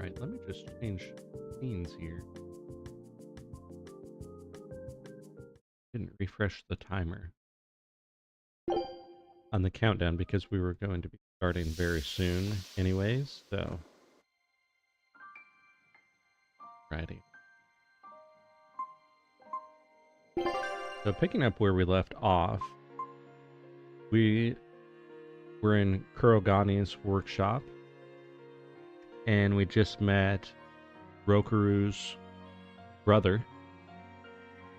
Right, let me just change scenes here. Didn't refresh the timer on the countdown because we were going to be starting very soon anyways, so. Righty. So picking up where we left off, we were in Kurogani's workshop, and we just met Rokuru's brother,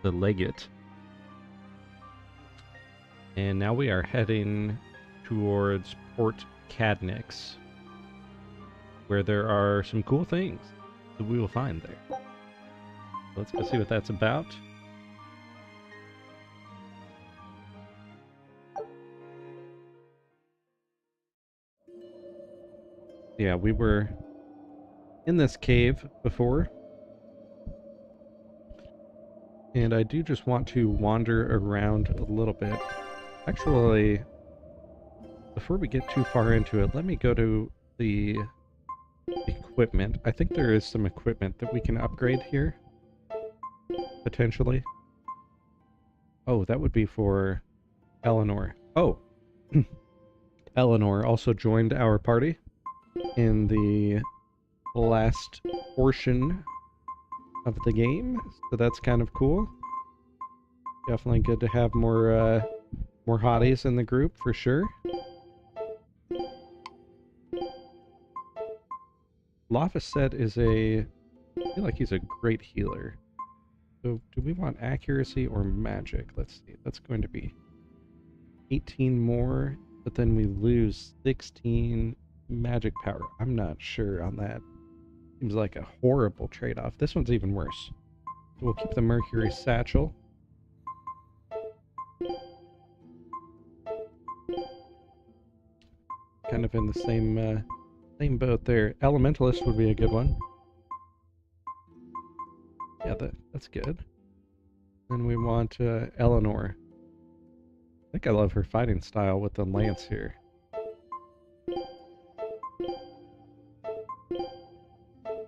the Legate. And now we are heading towards Port Cadnix, where there are some cool things that we will find there. Let's go see what that's about. Yeah, we were in this cave before, and I do just want to wander around a little bit. Actually, before we get too far into it, let me go to the equipment. I think there is some equipment that we can upgrade here, potentially. Oh, that would be for Eleanor. Oh, Eleanor also joined our party in the last portion of the game, so that's kind of cool. Definitely good to have more hotties in the group for sure. Laphicet is I feel like he's a great healer. So do we want accuracy or magic? Let's see. That's going to be 18 more, but then we lose 16 magic power. I'm not sure on that. Seems like a horrible trade-off. This one's even worse. So we'll keep the Mercury Satchel. Kind of in the same boat there. Elementalist would be a good one. Yeah, that's good. Then we want Eleanor. I think I love her fighting style with the lance here.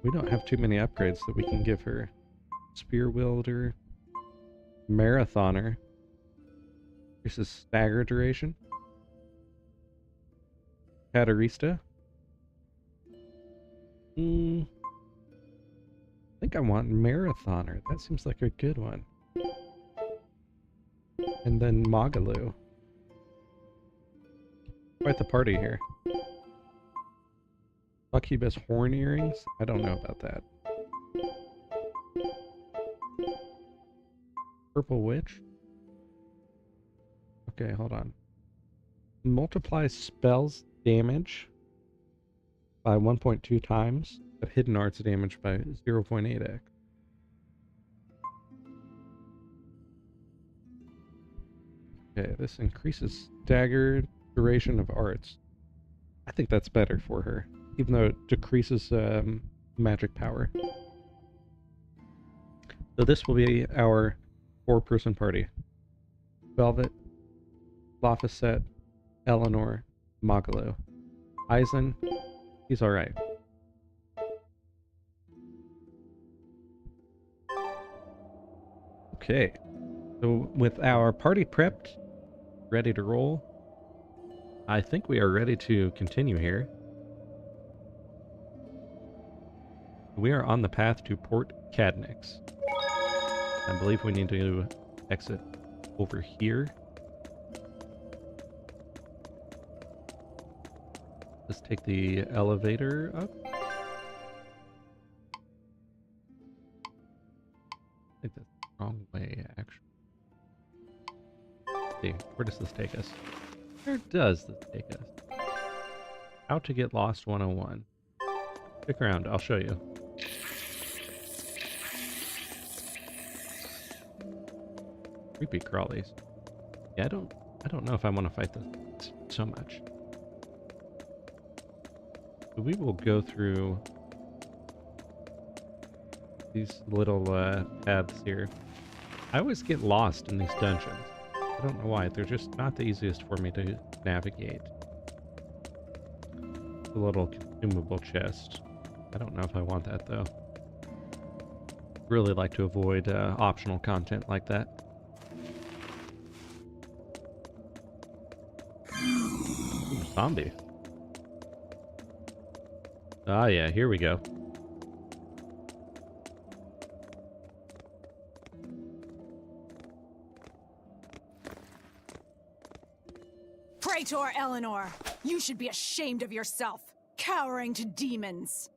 We don't have too many upgrades that we can give her. Spear wielder, marathoner. Versus stagger duration. Catarista. I think I want marathoner. That seems like a good one. And then Magalu. Quite the party here. Succubus horn earrings? I don't know about that. Purple witch? Okay, hold on. Multiplies spells damage by 1.2 times, but hidden arts damage by 0.8x. Okay, this increases stagger duration of arts. I think that's better for her, even though it decreases magic power. So this will be our 4-person party. Velvet, Laphicet, Eleanor, Magalu. Eisen, he's alright. Okay, so with our party prepped, ready to roll, I think we are ready to continue here. We are on the path to Port Cadnix. I believe we need to exit over here. Let's take the elevator up. I think that's the wrong way, actually. Let's see, where does this take us? Where does this take us? How to get lost 101. Stick around, I'll show you. Creepy crawlies. Yeah, I don't know if I want to fight this so much. So we will go through these little paths here. I always get lost in these dungeons. I don't know why. They're just not the easiest for me to navigate. A little consumable chest. I don't know if I want that, though. Really like to avoid optional content like that. Ooh, zombie. Ah, yeah, here we go. Traitor Eleanor, you should be ashamed of yourself, cowering to demons.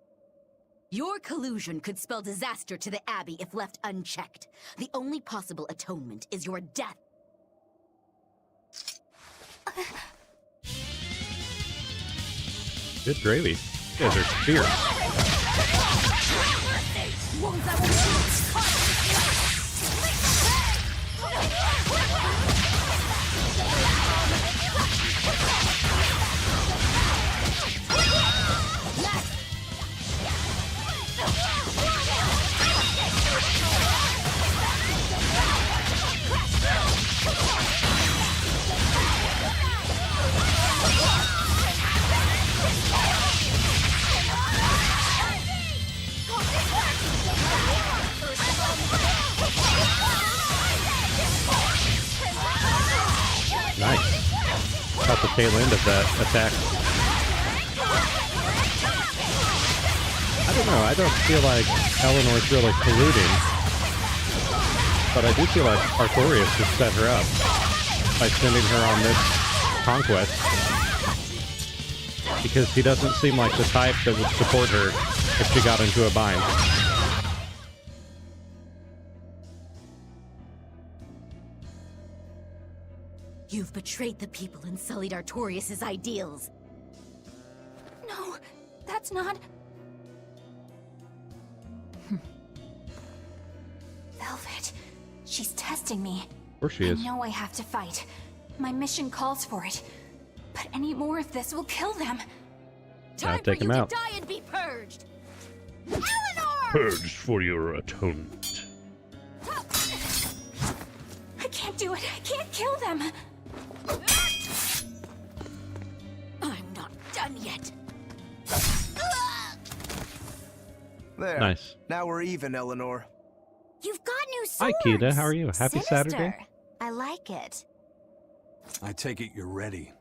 Your collusion could spell disaster to the Abbey if left unchecked. The only possible atonement is your death. Good gravy. You guys are fierce. Nice. Caught the tail end of that attack. I don't know, I don't feel like Eleanor's really colluding. But I do feel like Artorias just set her up by sending her on this conquest. Because he doesn't seem like the type that would support her if she got into a bind. You've betrayed the people and sullied Artorias' ideals. No, that's not... Velvet, she's testing me. Of course she is. I know I have to fight. My mission calls for it. But any more of this will kill them. Time for take you him to out. die and be purged! Eleanor! Purged for your atonement. I can't do it. I can't kill them. I'm not done yet. There. Nice. Now we're even, Eleanor. You've got new Hi, swords. Kita. How are you? Happy Sinister. Saturday. I like it. I take it you're ready.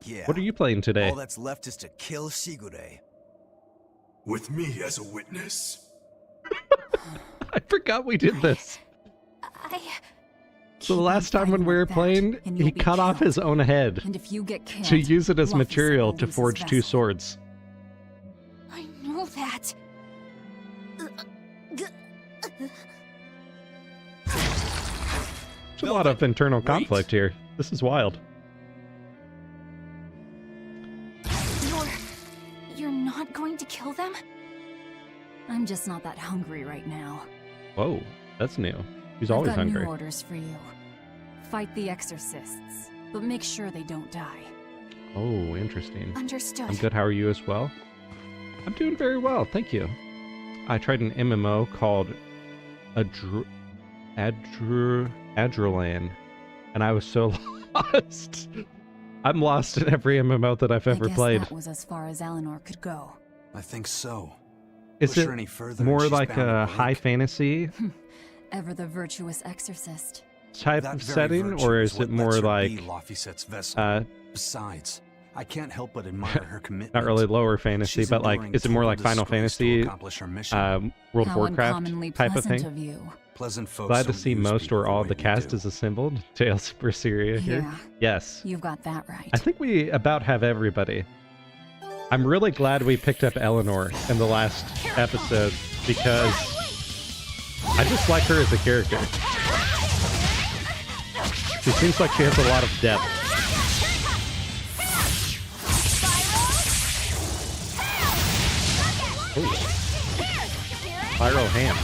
Yeah. What are you playing today? All that's left is to kill Shigure. With me as a witness? I forgot we did this. So the last time when we were playing, he cut off his own head And if you get killed, to use it as Luffy material will to lose his forge two vessel. swords. I know that. There's a lot of internal conflict here. This is wild. You're not going to kill them? I'm just not that hungry right now. Whoa, that's new. He's always I've got hungry. new orders for you. Fight the exorcists, but make sure they don't die. Oh, interesting. Understood. I'm good. How are you as well? I'm doing very well, thank you. I tried an MMO called Adrenaline, and I was so lost. I'm lost in every MMO that I've ever I guess played. that was as far as Eleanor could go. I think so. Is Push it her any further more and she's like bound to a break. high fantasy Ever the virtuous exorcist. type That of very setting, virtue or is is what it more lets her like be Laphicet's vessel. Besides, I can't help but admire her commitment. not really lower fantasy, She's but like, enduring is it more like total Final disgrace to Fantasy, accomplish her mission. World of How Warcraft uncommonly type of pleasant thing? of you. Pleasant folks Glad to don't see use most people or all the of the way you cast do. is assembled. Tales of Berseria here. Yeah, Yes. you've got that right. I think we about have everybody. I'm really glad we picked up Eleanor in the last episode because I just like her as a character. She seems like she has a lot of depth. Ooh. Spiral hand.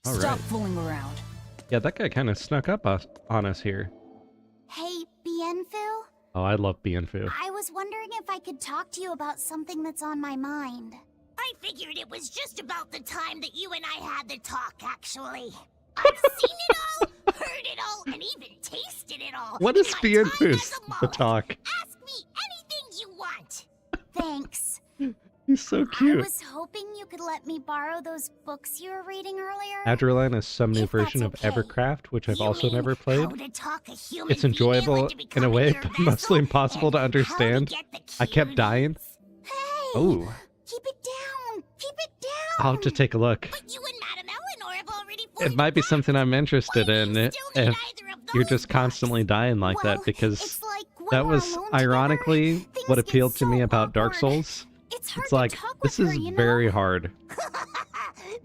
All Stop right. fooling around. Yeah, that guy kind of snuck up on us here. Hey, Bienfu? Oh, I love Bienfu. I was wondering if I could talk to you about something that's on my mind. I figured it was just about the time that you and I had the talk, actually. I've seen it all, heard it all and even tasted it all. What is in my being time as the a mullet. talk? Ask me anything you want. Thanks. He's so I cute. was hoping you could let me borrow those books you were reading earlier. Adrenaline is some new If that's version of okay. Evercraft, which I've You also mean never how played. to talk a human It's female enjoyable into in a becoming way, your but vessel, mostly impossible and to how understand. get the I kept dying. cuties. Hey! Oh, Keep it down! Keep it down! I'll have to take a look. But you and Madame Eleanor have already It formed might be a pact. something I'm interested Why do in you if still need either of you're those just books? constantly dying like Well, that, because it's like when that we're was alone together, ironically things what get appealed to so me about Dark awkward. Souls. It's hard It's to like, talk this with is her, you know? very hard.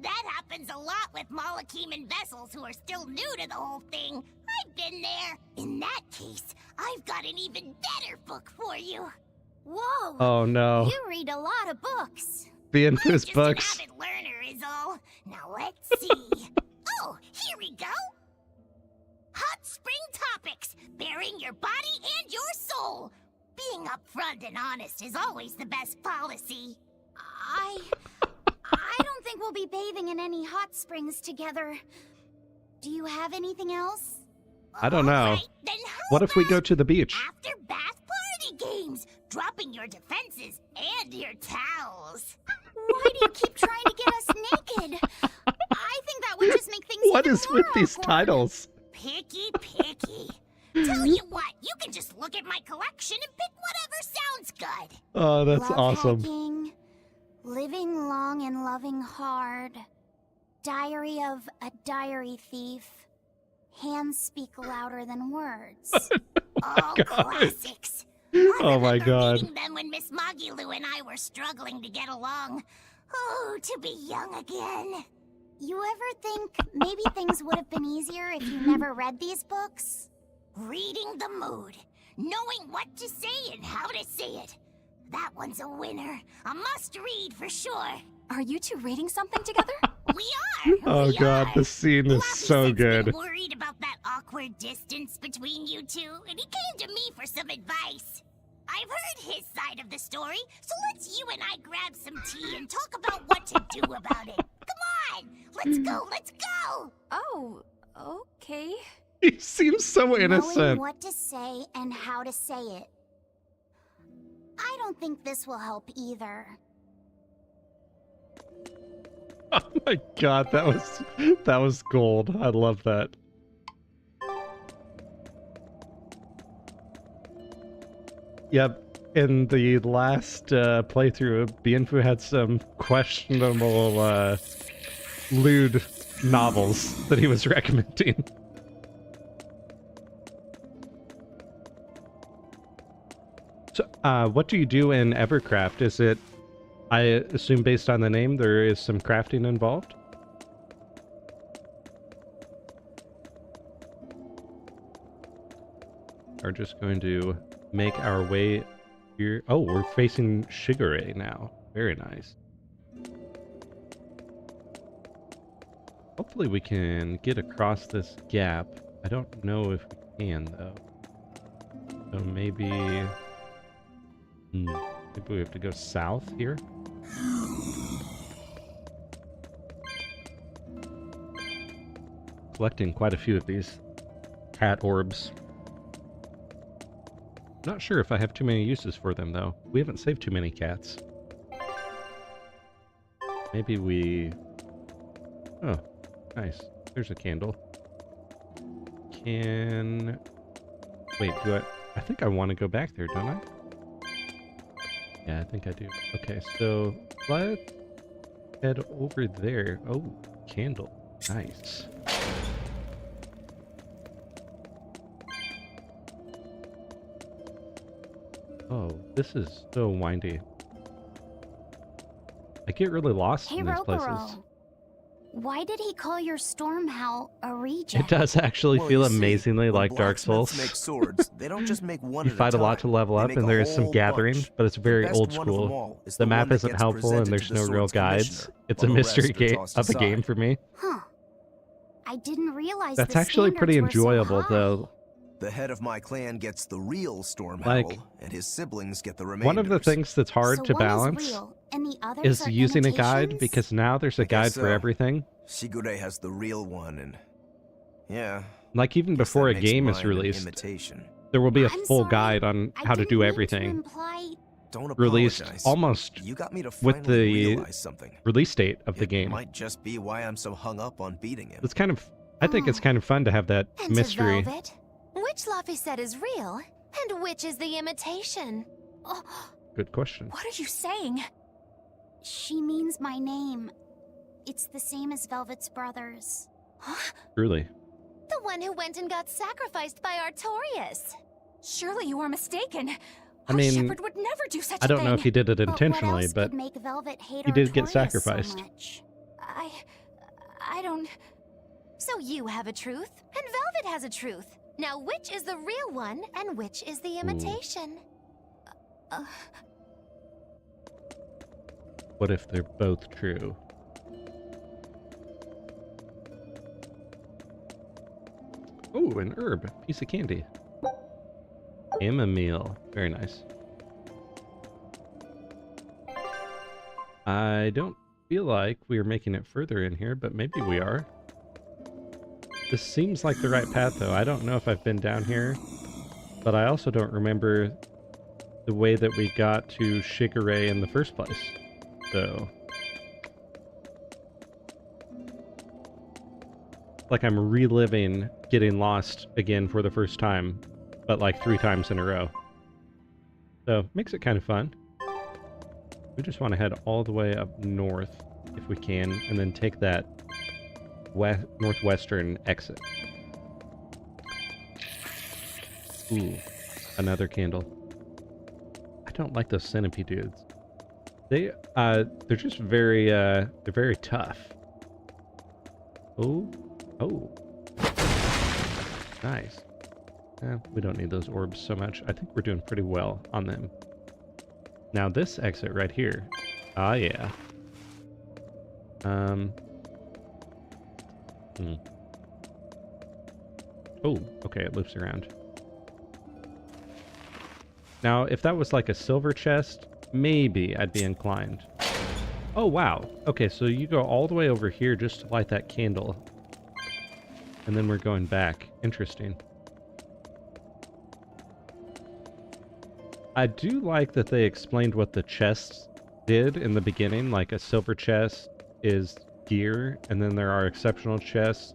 That happens a lot with Malachiman vessels who are still new to the whole thing. I've been there. In that case, I've got an even better book for you. Whoa! Oh no. You read a lot of books. The I'm infamous just books. an avid learner is all. Now let's see. Oh, here we go. Hot Spring Topics, bearing your body and your soul. Being upfront and honest is always the best policy. I don't think we'll be bathing in any hot springs together. Do you have anything else? I don't know. Alright, then how What if we go about to the beach? after bath party games, dropping your defenses and your towels? Why do you keep trying to get us naked? I think that would just make things What even is more with these awkward. titles? Picky. Tell you what, you can just look at my collection and pick whatever sounds good. Oh, that's Love awesome. hacking, living long and loving hard, diary of a diary thief, hands speak louder than words. All classics. I Oh my remember God. reading them when Miss Magilu and I were struggling to get along. Oh, to be young again. You ever think maybe things would have been easier if you never read these books? Reading the mood, knowing what to say and how to say it. That one's a winner. A must-read for sure. Are you two reading something together? We are. Oh we god, are. this scene is Lappy so said's been good. worried about that awkward distance between you two, and he came to me for some advice. I've heard his side of the story, so let's you and I grab some tea and talk about what to do about it. Come on, let's go. Oh, okay. He seems so Knowing innocent. what to say and how to say it. I don't think this will help either. Oh my god, that was gold. I love that. Yep, in the last playthrough, Bienfu had some questionable lewd novels that he was recommending. So, what do you do in Evercraft? Is it, I assume based on the name, there is some crafting involved? We're just going to make our way here. Oh, we're facing Shigure now. Very nice. Hopefully we can get across this gap. I don't know if we can, though. So maybe... maybe we have to go south here? Collecting quite a few of these cat orbs. Not sure if I have too many uses for them, though. We haven't saved too many cats. Maybe we... Oh, nice. There's a candle. Can... Wait, do I think I want to go back there, don't I? Yeah, I think I do. Okay, so let's head over there. Oh, candle. Nice. Oh, this is so windy. I get really lost Hey, in these places. Rokuro, why did he call your storm hell a reject? It does actually Well, feel you see, amazingly when like Dark blacksmiths Souls. make swords, they don't just make one You at fight a lot to time. level They up, make and a there is some whole gathering, bunch. but it's The very best old one of them school. all is The one map that isn't gets helpful, and presented there's to no the real sword's guides. commissioner, It's a while the rest mystery are game tossed of a game aside. for me. Huh. I didn't realize That's the actually pretty standards were so enjoyable, high. though. The head of my clan gets the real storm Like, howl, and his siblings get the remainders. One of the things that's hard So to one is balance real, and the others is are using a guide, imitations? because now there's a I guess guide for so. everything. Shigure has the real one, and yeah. Like even Guess before a that makes game is mine an released, imitation. there will be a I'm full sorry, guide on I how to didn't do mean everything. imply... Don't Released apologize. almost You got me to with finally the realize something. release date of the It game. might just be why I'm so hung up on beating him. It's kind of, I think it's kind of fun to have that And mystery. to Velvet, which Laphicet is real, and which is the imitation? Oh, Good question. What are you saying? she means my name. It's the same as Velvet's brothers. Huh? Truly. The one who went and got sacrificed by Artorias. Surely you are mistaken. I mean, Shepherd would never do such a I thing. don't know if he did it But intentionally, what else but could make Velvet hate he did get Artorias sacrificed. So much? I don't... So you have a truth, and Velvet has a truth. Now which is the real one, and which is the imitation? what if they're both true? Oh, an herb. Piece of candy. Chamomile. Very nice. I don't feel like we are making it further in here, but maybe we are. This seems like the right path, though. I don't know if I've been down here, but I also don't remember the way that we got to Shigure in the first place. So... like I'm reliving getting lost again for the first time, but like 3 times in a row. So, makes it kind of fun. We just want to head all the way up north, if we can, and then take that northwestern exit. Ooh, another candle. I don't like those centipede dudes. They're just very, they're very tough. Oh. Oh. Nice. We don't need those orbs so much. I think we're doing pretty well on them. Now this exit right here. Ah, yeah. Oh, okay, it loops around. Now, if that was like a silver chest, maybe I'd be inclined. Oh, wow. Okay, so you go all the way over here just to light that candle. And then we're going back. Interesting. I do like that they explained what the chests did in the beginning. Like a silver chest is gear, and then there are exceptional chests,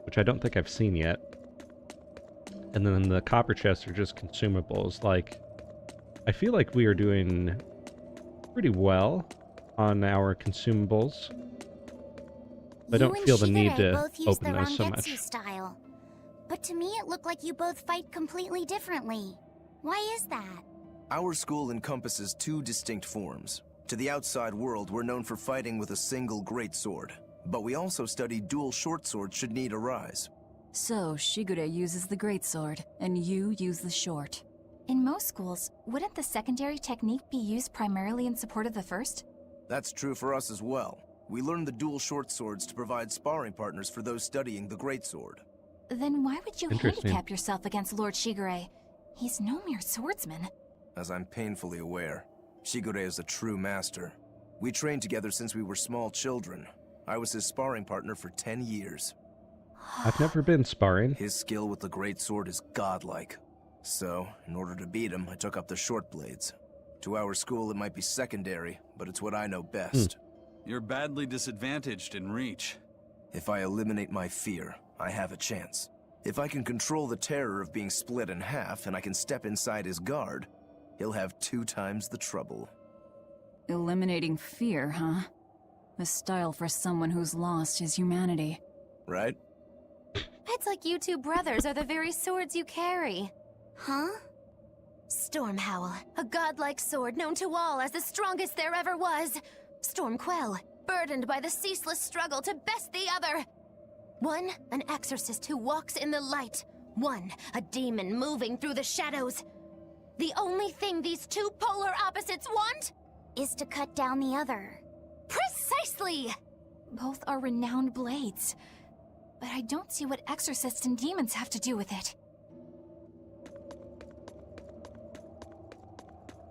which I don't think I've seen yet. And then the copper chests are just consumables. Like, I feel like we are doing pretty well on our consumables. I don't feel the need to open those so much. Style. But to me it looked like you both fight completely differently. Why is that? Our school encompasses 2 distinct forms. To the outside world, we're known for fighting with a single greatsword. But we also study dual short swords should need arise. So, Shigure uses the greatsword, and you use the short. In most schools, wouldn't the secondary technique be used primarily in support of the first? That's true for us as well. We learned the dual short swords to provide sparring partners for those studying the greatsword. Then why would you Interesting. handicap yourself against Lord Shigure? He's no mere swordsman. As I'm painfully aware, Shigure is a true master. We trained together since we were small children. I was his sparring partner for 10 years. I've never been sparring. His skill with the greatsword is godlike. So, in order to beat him, I took up the short blades. To our school, it might be secondary, but it's what I know best. You're badly disadvantaged in reach. If I eliminate my fear, I have a chance. If I can control the terror of being split in half and I can step inside his guard, he'll have 2 times the trouble. Eliminating fear, huh? A style for someone who's lost his humanity. Right? It's like you 2 brothers are the very swords you carry. Huh? Stormhowl, a godlike sword known to all as the strongest there ever was. Stormquell, burdened by the ceaseless struggle to best the other. One, an exorcist who walks in the light. One, a demon moving through the shadows. The only thing these 2 polar opposites want Is to cut down the other. Precisely! Both are renowned blades. But I don't see what exorcists and demons have to do with it.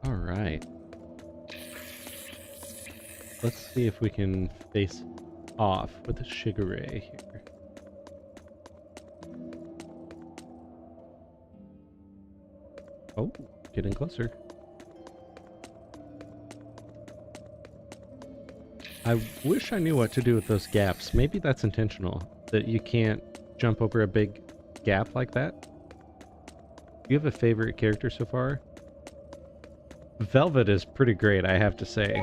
Alright. Let's see if we can face off with Shigure here. Oh, getting closer. I wish I knew what to do with those gaps. Maybe that's intentional, that you can't jump over a big gap like that. Do you have a favorite character so far? Velvet is pretty great, I have to say.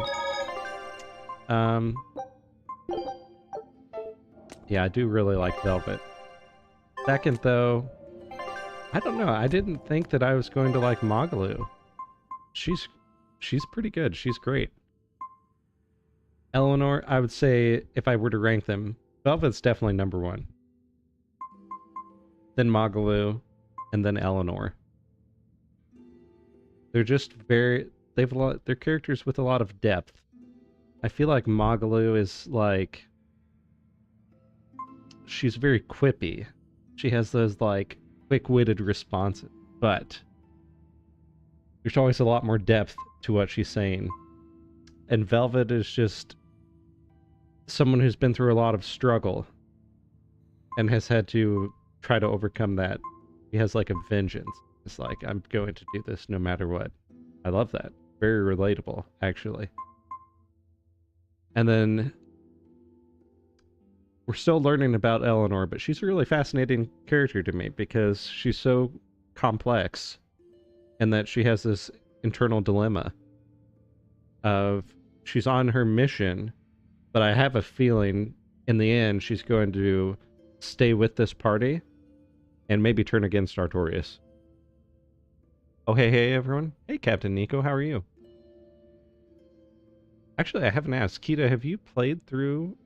Yeah, I do really like Velvet. Second, though, I don't know. I didn't think that I was going to like Magalu. She's pretty good. She's great. Eleanor, I would say, if I were to rank them, Velvet's definitely number one. Then Magalu, and then Eleanor. They're just they're characters with a lot of depth. I feel like Magalu is like, she's very quippy. She has those like quick-witted responses, but there's always a lot more depth to what she's saying. And Velvet is just someone who's been through a lot of struggle and has had to try to overcome that. He has like a vengeance. It's like, I'm going to do this no matter what. I love that. Very relatable, actually. And then we're still learning about Eleanor, but she's a really fascinating character to me because she's so complex, and that she has this internal dilemma of she's on her mission, but I have a feeling in the end she's going to stay with this party and maybe turn against Artorias. Oh, hey everyone. Hey, Captain Nico, how are you? Actually, I haven't asked. Kita, have you played through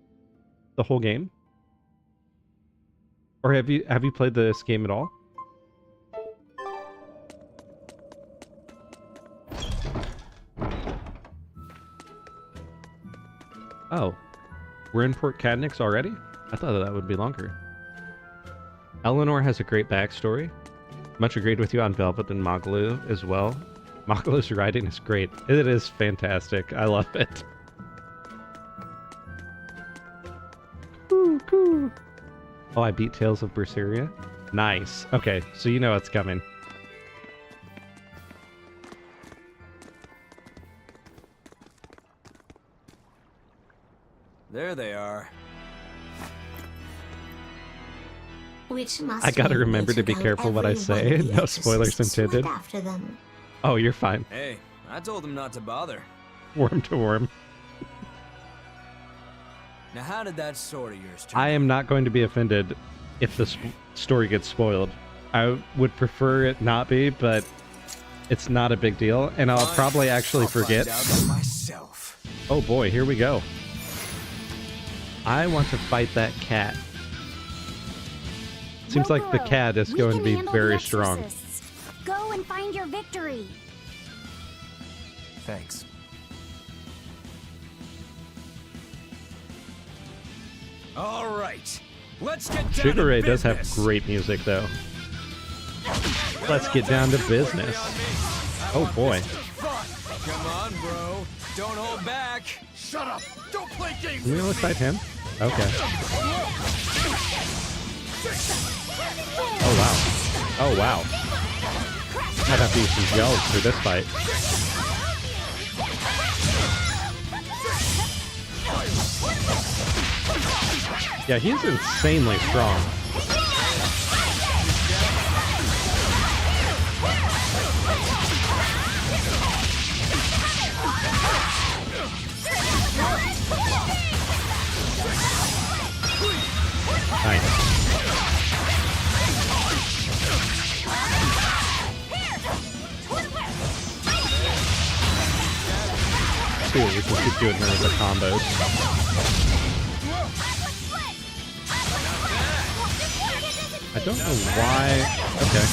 the whole game? Or have you played this game at all? Oh, we're in Port Cadnix already? I thought that would be longer. Eleanor has a great backstory. Much agreed with you on Velvet and Magalu as well. Magalu's writing is great. It is fantastic. I love it. Cool. Oh, I beat Tales of Berseria? Nice. Okay, so you know what's coming. There they are. I gotta remember to be careful what I say. No spoilers intended. After them. Oh, you're fine. Hey, I told them not to bother. Worm to worm. Now how did that sword of yours turn I am not going to be offended if the story gets spoiled. I would prefer it not be, but it's not a big deal, and I'll probably actually forget. Myself. Oh boy, here we go. I want to fight that cat. Seems like the cat is going to be very strong. Go and find your victory. Thanks. All right, let's get down to Shigure does have business. great music, though. Let's get down to business. Oh boy. Come on, bro. Don't hold back. Shut up! Don't play games Can we only fight him? Okay. Oh wow. Oh wow. I'd have to use some gels for this fight. Yeah, he's insanely strong. Nice. See what we can keep doing here with the combos. I don't know why. Okay.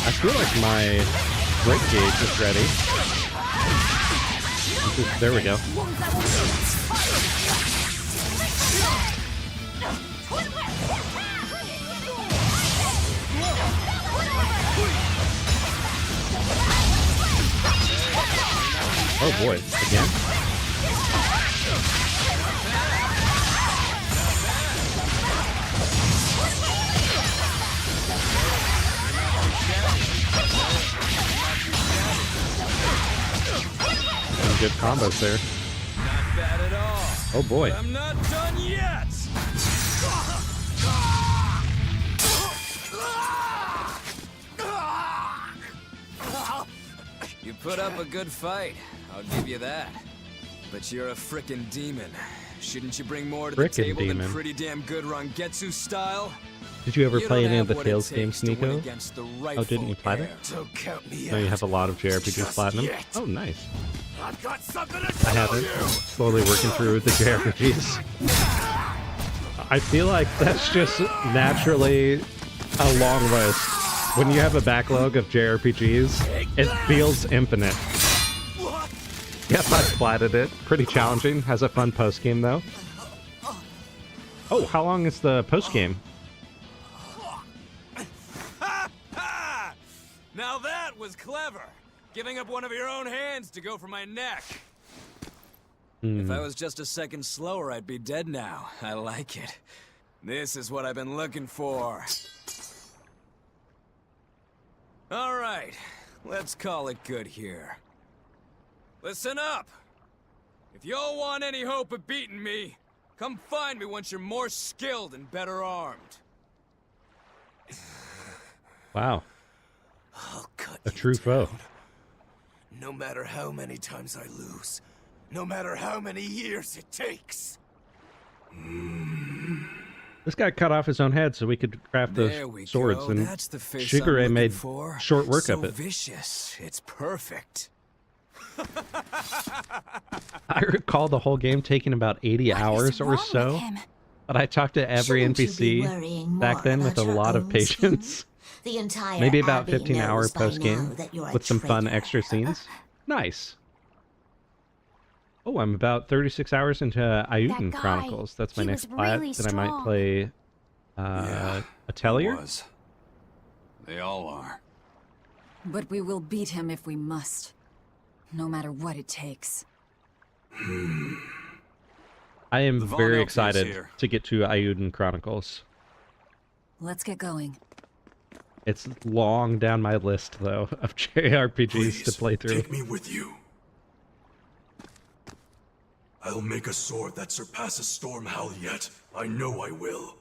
I feel like my break gauge is ready. There we go. Oh boy, again? good combos there. Not bad at all. Oh boy. I'm not done yet. You put up a good fight, I'll give you that. But you're a frickin' demon. Shouldn't you bring more to the table than pretty damn good Rangetsu style? Did you ever play any of the what it Tales takes games, to win Nico? against the Oh, didn't you rightful platinum? heir. Don't count me No, you out. have a lot of JRPGs Just platinum. yet. Oh, nice. I've got something to I tell haven't. you. Slowly working through the JRPGs. I feel like that's just naturally a long list. When you have a backlog of JRPGs, it feels infinite. Yep, I splatted it. Pretty challenging. Has a fun post-game, though. Oh, how long is the post-game? Now that was clever. Giving up one of your own hands to go for my neck. If I was just a second slower, I'd be dead now. I like it. This is what I've been looking for. All right, let's call it good here. Listen up. If y'all want any hope of beating me, come find me once you're more skilled and better armed. Wow. I'll cut A you true foe. down. No matter how many times I lose, no matter how many years it takes. This guy cut off his own head so we could craft those There we swords, go. and That's the face Shigure I'm made looking for. short work so of it. Vicious. It's perfect. I recall the whole game taking about 80 hours or so, but I talked to every Shouldn't you be NPC worrying back more then with a about your lot of own patience. The entire Maybe about Abbey 15-hour knows by post-game now that you're a with some fun traitor. extra scenes. Nice. Oh, I'm about 36 hours into Ayuden guy, Chronicles. That's my he next was plat. really Then I might strong. play Atelier. Was. They all are. But we will beat him if we must. No matter what it takes. I am The Von very LP's excited here. to get to Ayuden Chronicles. Let's get going. It's long down my list, though, of JRPGs to play through. Take me with you. I'll make a sword that surpasses Stormhowl yet. I know I will.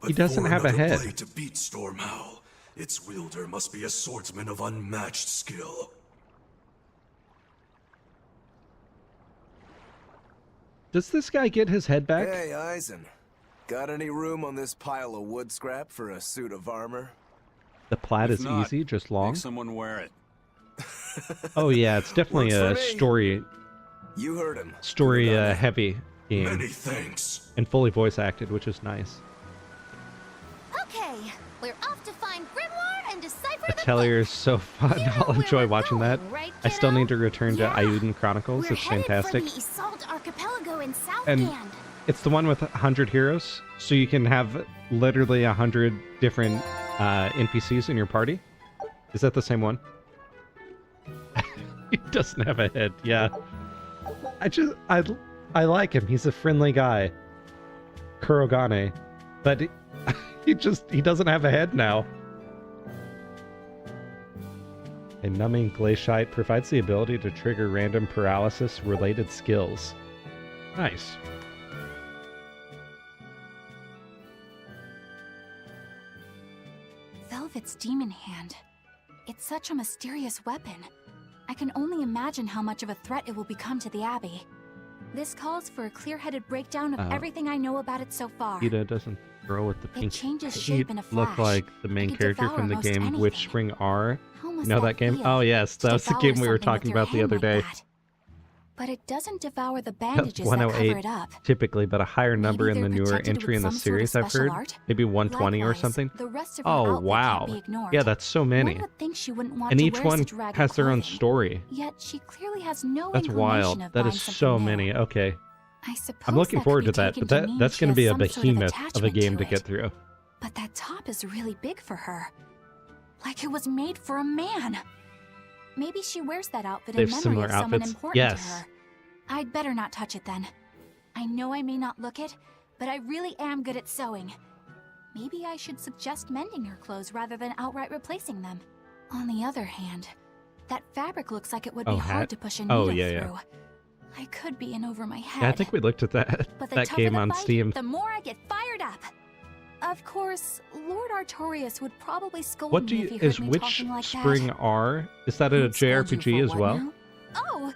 But He doesn't for have a another head. blade to beat Stormhowl, its wielder must be a swordsman of unmatched skill. Does this guy get his head back? Hey, Eisen. Got any room on this pile of wood scrap for a suit of armor? The plat If is not, easy, just long. Make someone wear it. Oh yeah, it's definitely Works a for me. story You heard him. heavy game Many thanks. and fully voice acted, which is nice. Okay, we're off to find Grimoire and decipher the Atelier is so fun. You know I'll where enjoy we're watching that. going, right, I still kiddo? need to return to Yeah. Ayuden Chronicles. We're It's headed fantastic. for the Isolde Archipelago in And Southgand. it's the one with 100 heroes, so you can have literally 100 different NPCs in your party. Is that the same one? He doesn't have a head. Yeah. I like him. He's a friendly guy. Kurogane. But he doesn't have a head now. A numbing glaciate provides the ability to trigger random paralysis related skills. Nice. Velvet's demon hand. It's such a mysterious weapon. I can only imagine how much of a threat it will become to the Abbey. This calls for a clear-headed breakdown of everything I know about it so far. Ida doesn't grow with the It pink changes feet shape in a look flash. like the It main could character devour from the most game anything. Witchspring R. How You must know that game? feel, Oh yes, to that was the devour game we were something talking with your about the hand other like day. that? But it doesn't devour the That's bandages that cover 108 it up. typically, but a higher number in they're the newer protected entry in with the some sort of series I've special heard. art? Maybe 120 or Likewise, something. the rest of her Oh outfit wow. can't be ignored. Yeah, that's so many. One would think she wouldn't want And to each wear one such ragged has their own clothing. story. Yet she clearly has no That's inclination wild. of That buying is so something new. many. Okay. I suppose I'm looking that forward to could be that, taken but to mean that's she going to has be a some sort of behemoth of a attachment game to to get it. through. But that top is really big for her. Like it was made for a man. Maybe she wears that outfit They in have memory similar of someone outfits. important Yes. to her. I'd better not touch it then. I know I may not look it, but I really am good at sewing. Maybe I should suggest mending her clothes rather than outright replacing them. On the other hand, That fabric looks like it would Oh, be hat? hard to push a Oh, needle yeah, yeah. through. I could be in over my head. Yeah, I think we looked at that But the that tougher game the on fight, Steam. the more I get fired up. Of course, Lord Artorias would probably scold What do me you if he heard is me which talking like spring that. R? Is that a He'd scold you JRPG for as what well? now? Oh,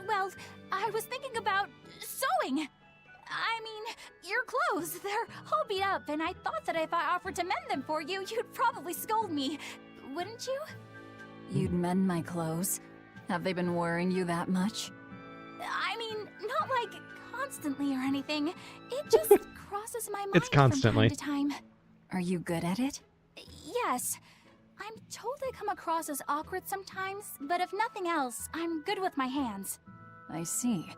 well, I was thinking about sewing. I mean, your clothes, they're all beat up, and I thought that if I offered to mend them for you, you'd probably scold me. Wouldn't you? You'd mend my clothes? Have they been worrying you that much? I mean, not like constantly or anything. It just crosses my mind It's constantly. from time to time. Are you good at it? Yes. I'm told I come across as awkward sometimes, but if nothing else, I'm good with my hands. I see.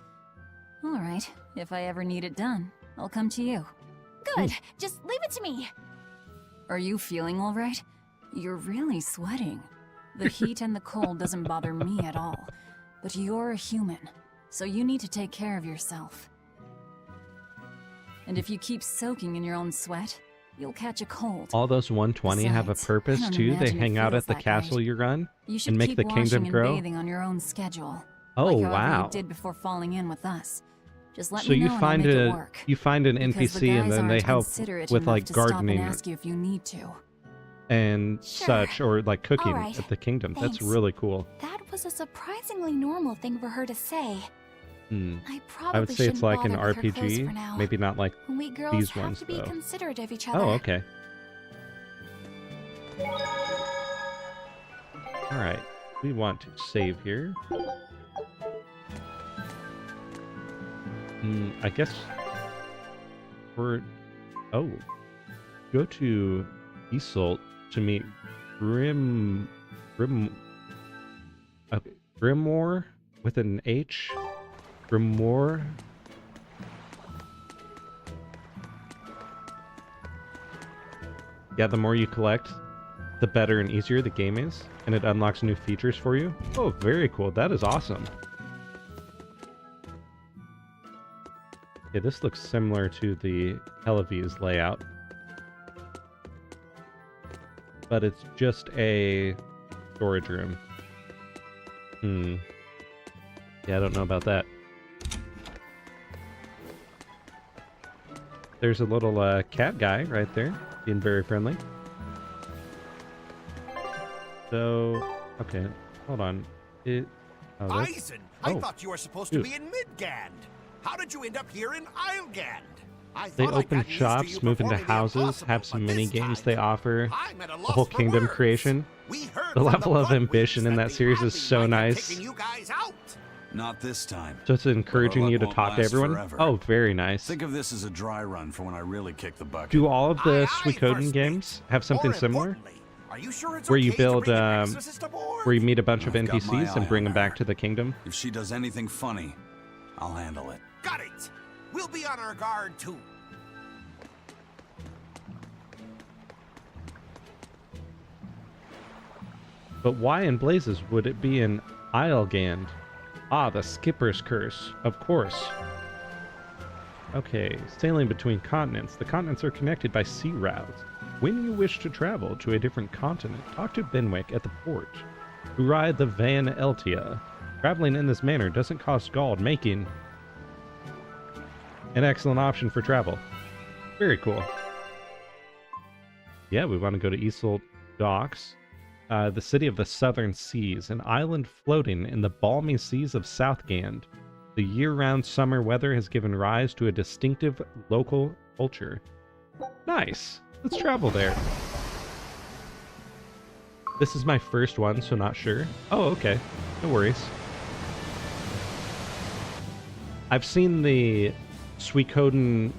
All right, if I ever need it done, I'll come to you. Good. Just leave it to me. Are you feeling all right? You're really sweating. The heat and the cold doesn't bother me at all. But you're a human, so you need to take care of yourself. And if you keep soaking in your own sweat, you'll catch a cold. All those 120 have a Besides, purpose I don't too. They imagine it hang out feels at the that castle great. you run You should and make keep the washing kingdom and grow. bathing on your own schedule. Oh, like however wow. you did before falling in with us. Just let So me you know and find I'll make it a work. you find an Because the NPC and guys then they aren't help considerate with enough like to stop and gardening ask you if you need to. and Sure. such, or like cooking Alright. at the kingdom. That's Thanks. really cool. That was a surprisingly normal thing for her to say. Hmm. I probably I would say it's shouldn't like an bother with her clothes RPG, for now. maybe not like. We girls these have ones, to be though. considerate of each other. Oh, okay. All right, we want to save here. I guess we're go to Isolt to meet Grimoire with an H. Grimoire. Yeah, the more you collect, the better and easier the game is, and it unlocks new features for you. Oh, very cool. That is awesome. Okay, this looks similar to the Helavi's layout. But it's just a storage room. Yeah, I don't know about that. There's a little cat guy right there, being very friendly. So, okay, hold on. Eisen, I oh, thought you were supposed shoot. to be in Midgand. How did you end up here in Islegand? They open shops, move into houses, have some mini games they offer, the whole kingdom creation. The level of ambition in that series is so nice. Not this time. So it's encouraging you to won't talk to last everyone. forever. Oh, very nice. Think of this as a dry run for when I really kick the bucket. Do all of the Suikoden games have something similar? Where you build, where you meet a bunch of I've got my NPCs and eye bring on them back her. to the kingdom? If she does anything funny, I'll handle it. Got it. We'll be on our guard too. But why in blazes would it be in Islegand? Ah, the skipper's curse, of course. Okay, sailing between continents. The continents are connected by sea routes. When you wish to travel to a different continent, talk to Benwick at the port, who ride the Van Eltia. Traveling in this manner doesn't cost gold, making an excellent option for travel. Very cool. Yeah, we want to go to Isolt Docks. The city of the southern seas, an island floating in the balmy seas of Southgand. The year-round summer weather has given rise to a distinctive local culture. Nice! Let's travel there. This is my first one, so not sure. Oh, okay. No worries. I've seen the Suikoden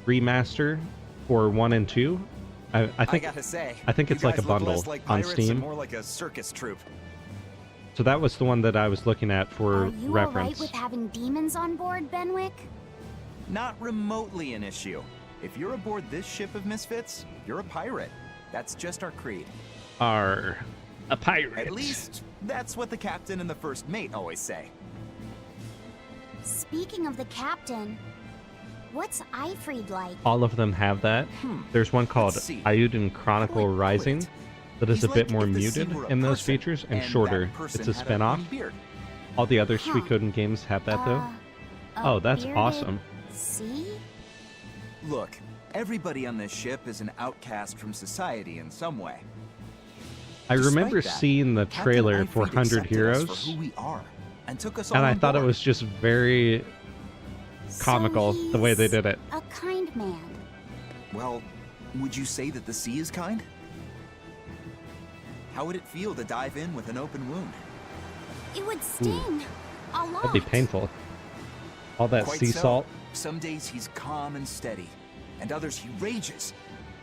remaster for 1 and 2. I think, gotta say, I think it's you like a guys look bundle less like on pirates Steam. and more like a circus troupe. So that was the one that I was looking at for Are you reference. alright with having demons on board, Benwick? Not remotely an issue. If you're aboard this ship of misfits, you're a pirate. That's just our creed. Are a pirate. At least, that's what the captain and the first mate always say. Speaking of the captain, what's Eifried like? All of them have that. There's one called Let's see. Ayuden Chronicle Quite Rising. that is He's a bit like more if the muted sea were a in those person, features and that shorter. person It's a had spin-off. funny beard. All the other Huh. Suikoden games have that though. Oh, that's bearded awesome. sea? Look, everybody on this ship is an outcast from society in some way. I Despite remember that, seeing the Captain trailer for Eichfried 100 accepted us Heroes, for who we are, and took us all and I on thought it board. was just very comical the way they did it. A kind man. Well, would you say that the sea is kind? How would it feel to dive in with an open wound? It would sting. A lot. That'd be painful. All that Quite sea so. salt. Some days he's calm and steady, and others he rages.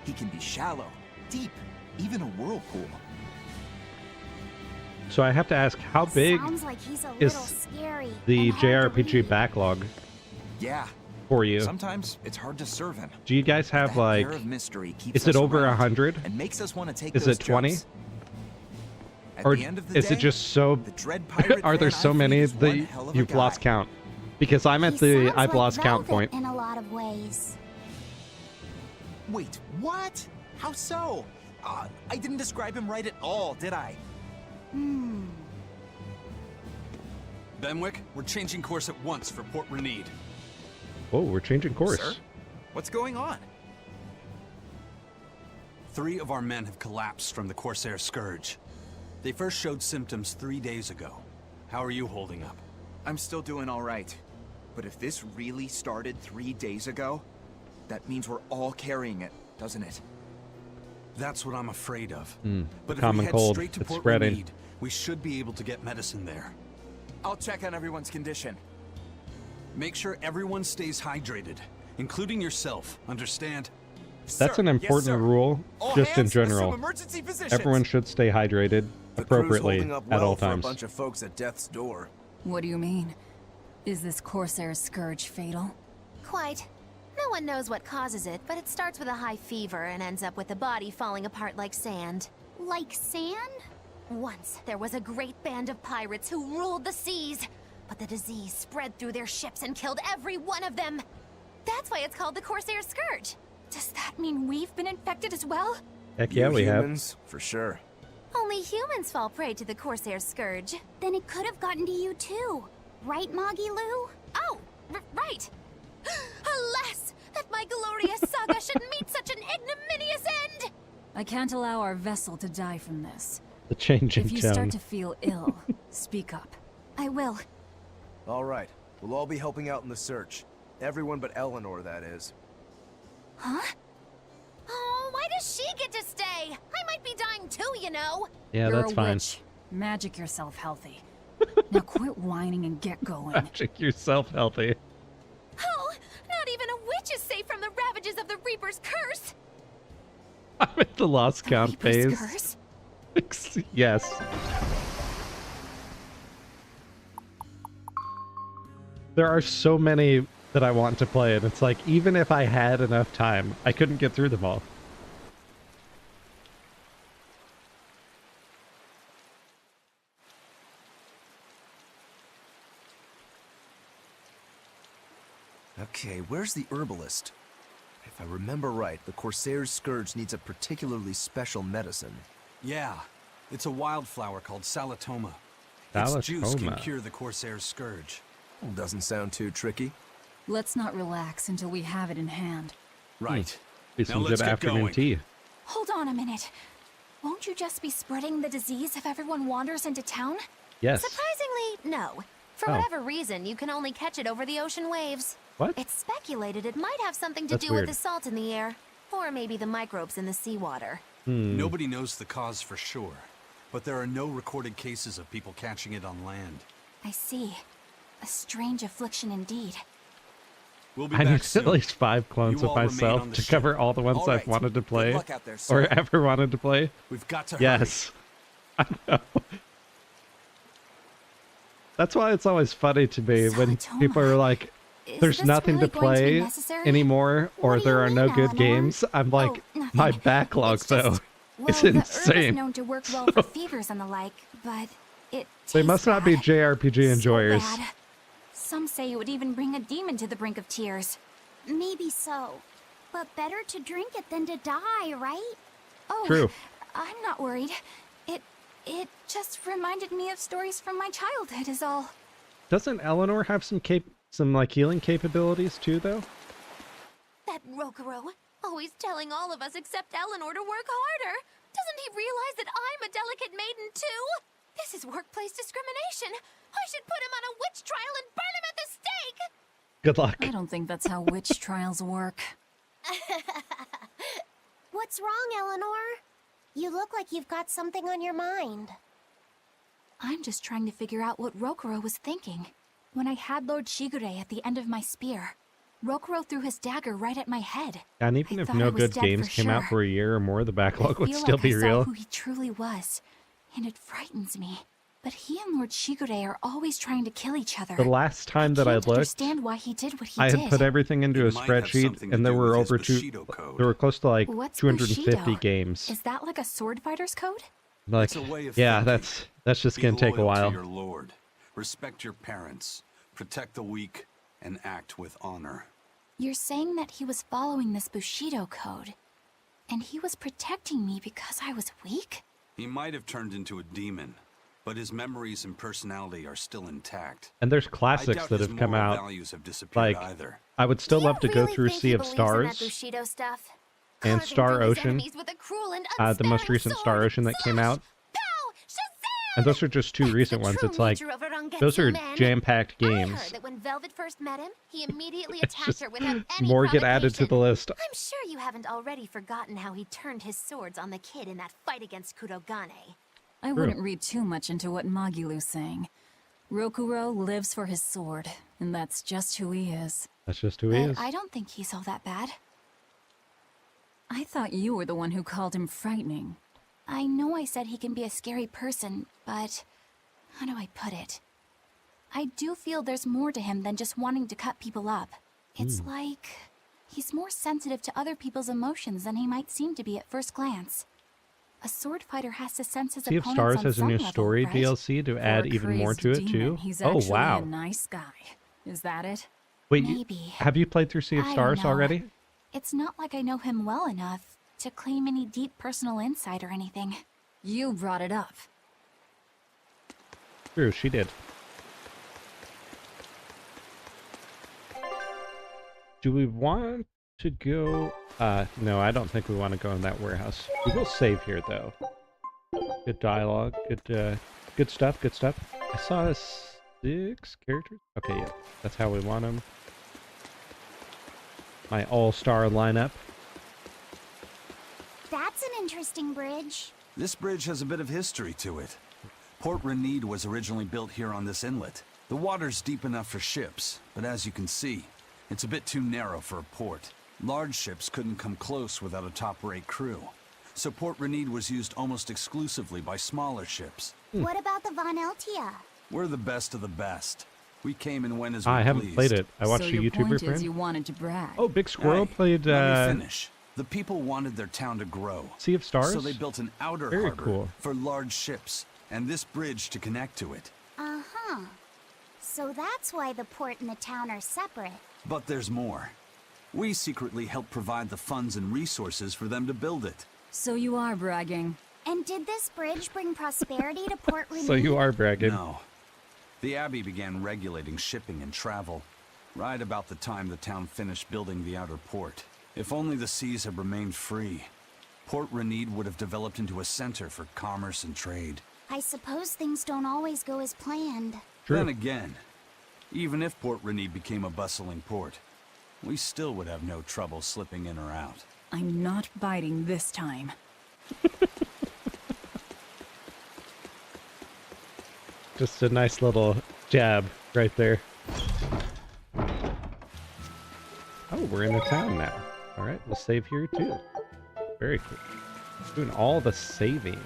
He can be shallow, deep, even a whirlpool. So I have to ask, how big Sounds like he's a is little scary the and hard to JRPG read. backlog Yeah. for you? Sometimes it's hard to serve him. Do you guys have That like, air of mystery keeps is it us over around 100? and makes us want to take Is those it 20? jumps. At Or the end of the is day, it just so, the dread pirate are there fan so I many feed is one that hell of a you've guy. lost count? Because I'm at He the sounds I've like lost count velvet point. in a lot of ways. Wait, what? How so? I didn't describe him right at all, did I? Benwick, we're changing course at once for Port Renede. Oh, we're changing course. Sir? What's going on? 3 of our men have collapsed from the Corsair Scourge. They first showed symptoms 3 days ago. How are you holding up? I'm still doing all right. But if this really started 3 days ago, that means we're all carrying it, doesn't it? That's what I'm afraid of. But if Common we head cold, straight to it's Port spreading. Renede, we should be able to get medicine there. I'll check on everyone's condition. Make sure everyone stays hydrated, including yourself, understand? That's Sir, an yes, important sir. rule, All just in hands, some general. emergency positions. Everyone should stay hydrated The crew's appropriately holding up at well all for a times. bunch of folks at death's door. What do you mean? Is this Corsair's scourge fatal? Quite. No one knows what causes it, but it starts with a high fever and ends up with the body falling apart like sand. Like sand? Once, there was a great band of pirates who ruled the seas, but the disease spread through their ships and killed every one of them. That's why it's called the Corsair Scourge. Does that mean we've been infected as well? Heck yeah, You we have. humans, for sure. Only humans fall prey to the Corsair Scourge. Then it could have gotten to you too. Right, Moggy Lou? Oh, right! Alas, that my glorious saga should meet such an ignominious end! I can't allow our vessel to die from this. The change in If you tone. start to feel ill, speak up. I will. All right, we'll all be helping out in the search. Everyone but Eleanor, that is. Huh? Oh, why does she get to stay? I might be dying too, you know. Yeah, You're that's a fine. witch. Magic yourself healthy. Now quit whining and get going. Magic yourself healthy. Oh, not even a witch is safe from the ravages of the Reaper's curse. I'm at the lost count Reaper's phase. curse? Yes. There are so many that I want to play, and it's like, even if I had enough time, I couldn't get through them all. Okay, where's the herbalist? If I remember right, the Corsair's Scourge needs a particularly special medicine. Yeah, it's a wildflower called Salatoma. Its juice can Salatoma. cure the Corsair's Scourge. Doesn't sound too tricky. Let's not relax until we have it in hand. Right. Be Now some let's good get afternoon going. tea. Hold on a minute. Won't you just be spreading the disease if everyone wanders into town? Yes. Surprisingly, no. For Oh. whatever reason, you can only catch it over the ocean waves. What? It's speculated it might have something to That's do weird. with the salt in the air, or maybe the microbes in the seawater. Nobody knows the cause for sure, but there are no recorded cases of people catching it on land. I see. A strange affliction indeed. We'll be I back need soon. at least 5 clones You of all remain myself on the to ship. cover all the ones All I've right. wanted to play. Good luck out there, Or sir. ever wanted to play. We've got to hurry. Yes. I know. That's why it's always funny to me when Salatoma. people are like, Is there's this nothing really to going to be play necessary? anymore, or What do there you are no mean, good Eleanor? games. I'm like, nothing. my backlog, It's just- though. Well, It's the herb insane. is known to work well for fevers and the like, but it They tastes must not be bad. JRPG So enjoyers. bad. Some say it would even bring a demon to the brink of tears. Maybe so. But better to drink it than to die, right? Oh, True. I'm not worried. It just reminded me of stories from my childhood is all. Doesn't Eleanor have some like healing capabilities too, though? That Rokuro, always telling all of us except Eleanor to work harder. Doesn't he realize that I'm a delicate maiden too? This is workplace discrimination. I should put him on a witch trial and burn him at the stake. Good luck. I don't think that's how witch trials work. What's wrong, Eleanor? You look like you've got something on your mind. I'm just trying to figure out what Rokuro was thinking. When I had Lord Shigure at the end of my spear, Rokuro threw his dagger right at my head. And even if no good games came out for a year or more, the backlog would still be real. I saw who he truly was, and it frightens me. But he and Lord Shigure are always trying to kill each other. The last time that I looked, understand why he did what he I did. had put everything into a spreadsheet, and there were there were close to like What's 250 Bushido? games. Is that like a sword fighter's code? Like, It's a way of yeah, thinking. that's just Be gonna take a loyal while. to your lord, respect your parents, protect the weak, and act with honor. You're saying that he was following this Bushido code, and he was protecting me because I was weak? He might have turned into a demon, but his memories and personality are still intact. And there's I classics doubt that his have come moral out. values have disappeared Like, either. I would still love to go Really through think Sea he of believes in that Stars Bushido stuff? and Carving Star through his Ocean, enemies with a cruel and the most unsparing recent Star sword. Ocean that came out. Pow! Shazam! And those are just two recent ones. True It's like, nature of a Rangetsu those are man. jam-packed I games. heard that when Velvet first met him, he immediately It's attacked just her without any more get added to the provocation. list. I'm sure you haven't already forgotten how he turned his swords on the kid in that fight against Kurogane. I wouldn't read too much into what Magilu's saying. Rokuro lives for his sword, and that's just who he is. That's just who he But is. I don't think he's all that bad. I thought you were the one who called him frightening. I know I said he can be a scary person, but how do I put it? I do feel there's more to him than just wanting to cut people up. It's like he's more sensitive to other people's emotions than he might seem to be at first glance. A sword fighter has to sense his Sea of opponents Stars on has a some new level, story right? DLC to add For a even more crazed to it demon, too. He's Oh actually wow! a nice guy. Is that it? Wait, Maybe. have you played through Sea of I don't Stars know. already? It's not like I know him well enough to claim any deep personal insight or anything. You brought it up. True, she did. Do we want to go? No, I don't think we want to go in that warehouse. We will save here, though. Good dialogue. Good stuff. Good stuff. I saw 6 characters. Okay, yeah, that's how we want them. My all-star lineup. That's an interesting bridge. This bridge has a bit of history to it. Port Renede was originally built here on this inlet. The water's deep enough for ships, but as you can see, it's a bit too narrow for a port. Large ships couldn't come close without a top-rate crew. So Port Renede was used almost exclusively by smaller ships. What about the Von Eltia? We're the best of the best. We came and went as we I haven't pleased. played it. I watched So a your YouTuber point friend. is you wanted to brag. Oh, Big Squirrel Hey, played let me finish. The people wanted their town to grow. Sea of Stars. So they built an outer Very harbor cool. for large ships, and this bridge to connect to it. Uh-huh. So that's why the port and the town are separate. But there's more. We secretly helped provide the funds and resources for them to build it. So you are bragging. And did this bridge bring prosperity to Port Renede? So you are bragging. No. The Abbey began regulating shipping and travel, right about the time the town finished building the outer port. If only the seas had remained free, Port Renede would have developed into a center for commerce and trade. I suppose things don't always go as planned. True. Then again, even if Port Renede became a bustling port, we still would have no trouble slipping in or out. I'm not biting this time. Just a nice little jab right there. Oh, we're in the town now. All right, we'll save here too. Very cool. Doing all the saving.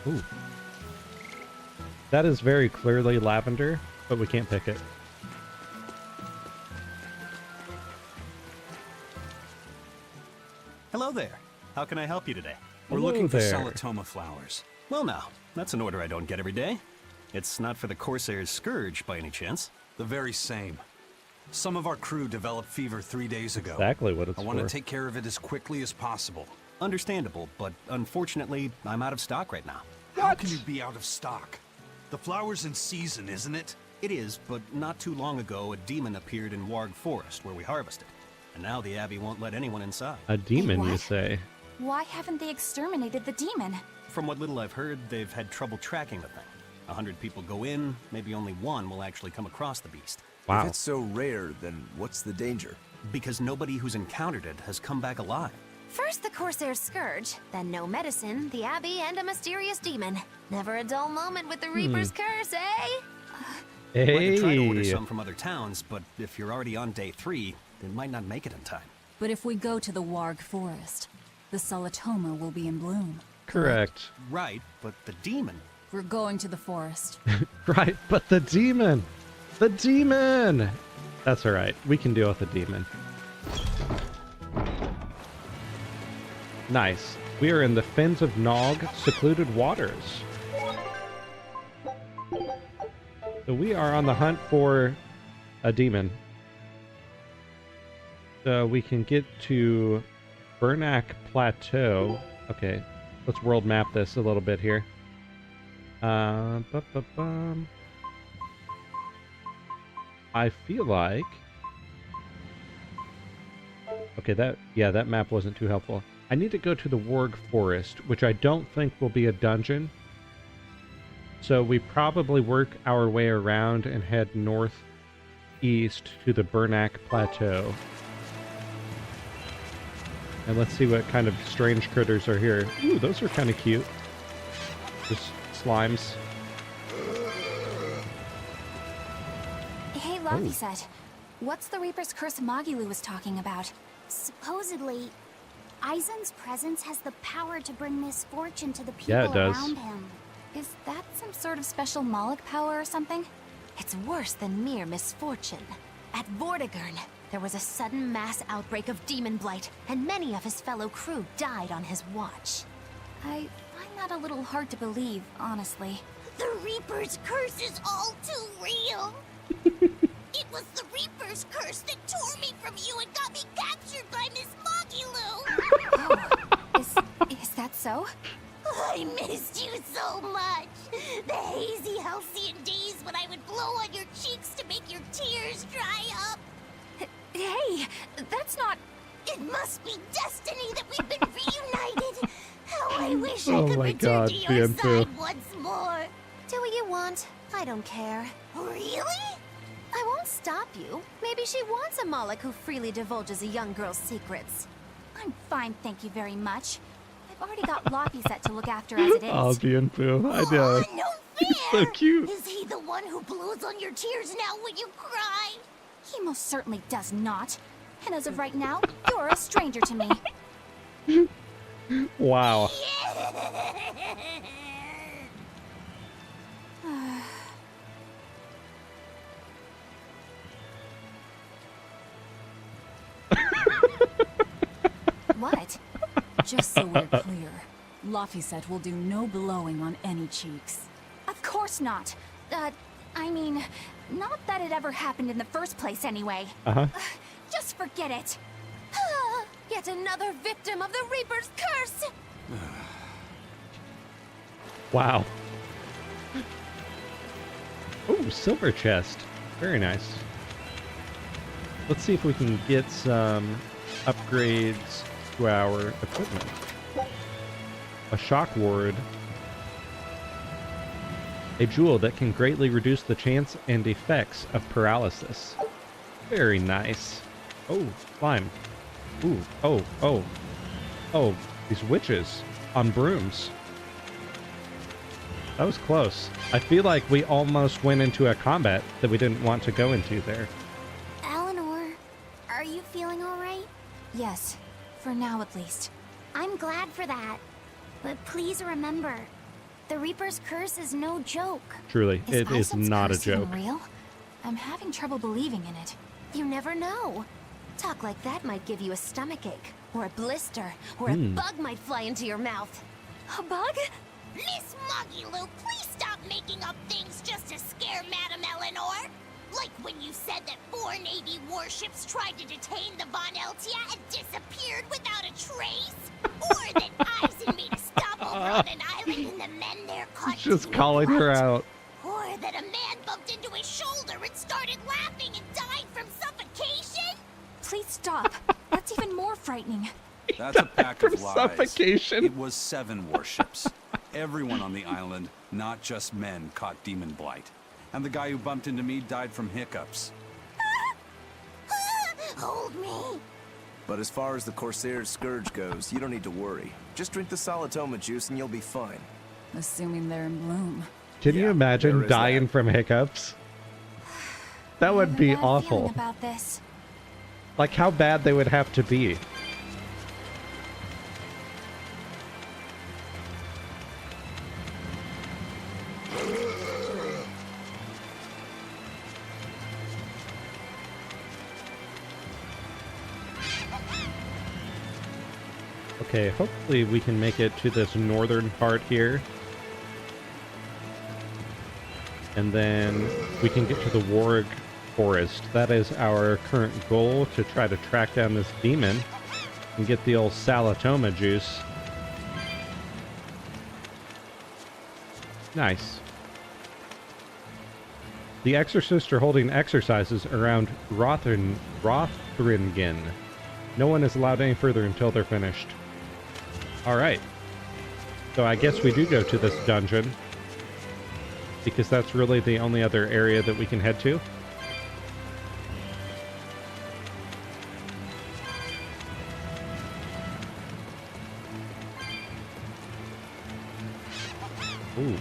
Ooh. That is very clearly lavender, but we can't pick it. Hello there. How can I help you today? We're Hello looking for there. Salatoma flowers. Well now, that's an order I don't get every day. It's not for the Corsair's Scourge by any chance. The very same. Some of our crew developed fever 3 days ago. Exactly what it's I want to for. take care of it as quickly as possible. Understandable, but unfortunately, I'm out of stock right now. How can you be out of stock? The flower's in season, isn't it? It is, but not too long ago, a demon appeared in Warg Forest where we harvested. And now the Abbey won't let anyone inside. A demon, you what? say? Why haven't they exterminated the demon? From what little I've heard, they've had trouble tracking the thing. 100 people go in, maybe only one will actually come across the beast. Wow. If it's so rare, then what's the danger? Because nobody who's encountered it has come back alive. First the Corsair's Scourge, then no medicine, the Abbey, and a mysterious demon. Never a dull moment with the Reaper's Curse, eh? Hey. I could try to order some from other towns, but if you're already on day 3, they might not make it in time. But if we go to the Warg Forest, the Solatoma will be in bloom. Correct. Right, but the demon. We're going to the forest. Right, but the demon! The demon! That's alright. We can deal with the demon. Nice. We are in the Fens of Nog, secluded waters. So we are on the hunt for a demon. So we can get to Bernac Plateau. Okay, let's world map this a little bit here. I feel like... Okay, that map wasn't too helpful. I need to go to the Warg Forest, which I don't think will be a dungeon. So we probably work our way around and head northeast to the Bernac Plateau. And let's see what kind of strange critters are here. Ooh, those are kind of cute. Just slimes. Hey, Laviset, what's the Reaper's Curse Magilu was talking about? Supposedly, Aizen's presence has the power to bring misfortune to the people Yeah, it does. around him. Is that some sort of special Moloch power or something? It's worse than mere misfortune. At Vortigern, there was a sudden mass outbreak of demon blight, and many of his fellow crew died on his watch. I find that a little hard to believe, honestly. The Reaper's curse is all too real. It was the Reaper's curse that tore me from you and got me captured by Miss Magilu. Oh, is that so? I missed you so much. The hazy halcyon days when I would blow on your cheeks to make your tears dry up. Hey, that's not... It must be destiny that we've been reunited. How I wish I Oh could my return God, to your BM2. side once more. Do what you want. I don't care. Really? I won't stop you. Maybe she wants a Moloch who freely divulges a young girl's secrets. I'm fine, thank you very much. I've already got Laviset to look after as it is. Oh, BM2. I know. No It's fair. so cute. Is he the one who blows on your tears now when you cry? He most certainly does not. And as of right now, you're a stranger to me. Wow. What? Just so we're clear, Laviset will do no blowing on any cheeks. Of course not. I mean, not that it ever happened in the first place anyway. Uh-huh. Just forget it. Yet another victim of the Reaper's curse! Wow. Oh, silver chest. Very nice. Let's see if we can get some upgrades to our equipment. A shock ward. A jewel that can greatly reduce the chance and effects of paralysis. Very nice. Oh, slime. Ooh, oh. Oh, these witches on brooms. That was close. I feel like we almost went into a combat that we didn't want to go into there. Eleanor, are you feeling all right? Yes, for now at least. I'm glad for that. But please remember, the Reaper's curse is no joke. Truly, it is Aizen's not a curse even joke. real? I'm having trouble believing in it. You never know. Talk like that might give you a stomachache, or a blister, or a bug might fly into your mouth. A bug? Miss Magilu, please stop making up things just to scare Madame Eleanor. Like when you said that 4 Navy warships tried to detain the Von Eltia and disappeared without a trace? Or that Eisen made a stop over on an island and the men there caught Just calling her out. Or that a man bumped into his shoulder and started laughing and died from suffocation? Please stop. That's even more frightening. That's a pack of lies. Suffocation. It was 7 warships. Everyone on the island, not just men, caught demon blight. And the guy who bumped into me died from hiccups. Hold me. But as far as the Corsair's Scourge goes, you don't need to worry. Just drink the Salatoma juice and you'll be fine. Assuming they're in bloom. Can you imagine dying from hiccups? That would be awful. About this. Like how bad they would have to be. Okay, hopefully we can make it to this northern part here. And then we can get to the Warg Forest. That is our current goal, to try to track down this demon and get the old Salatoma juice. Nice. The exorcists are holding exercises around Rothringen. No one is allowed any further until they're finished. Alright. So I guess we do go to this dungeon, because that's really the only other area that we can head to. Ooh.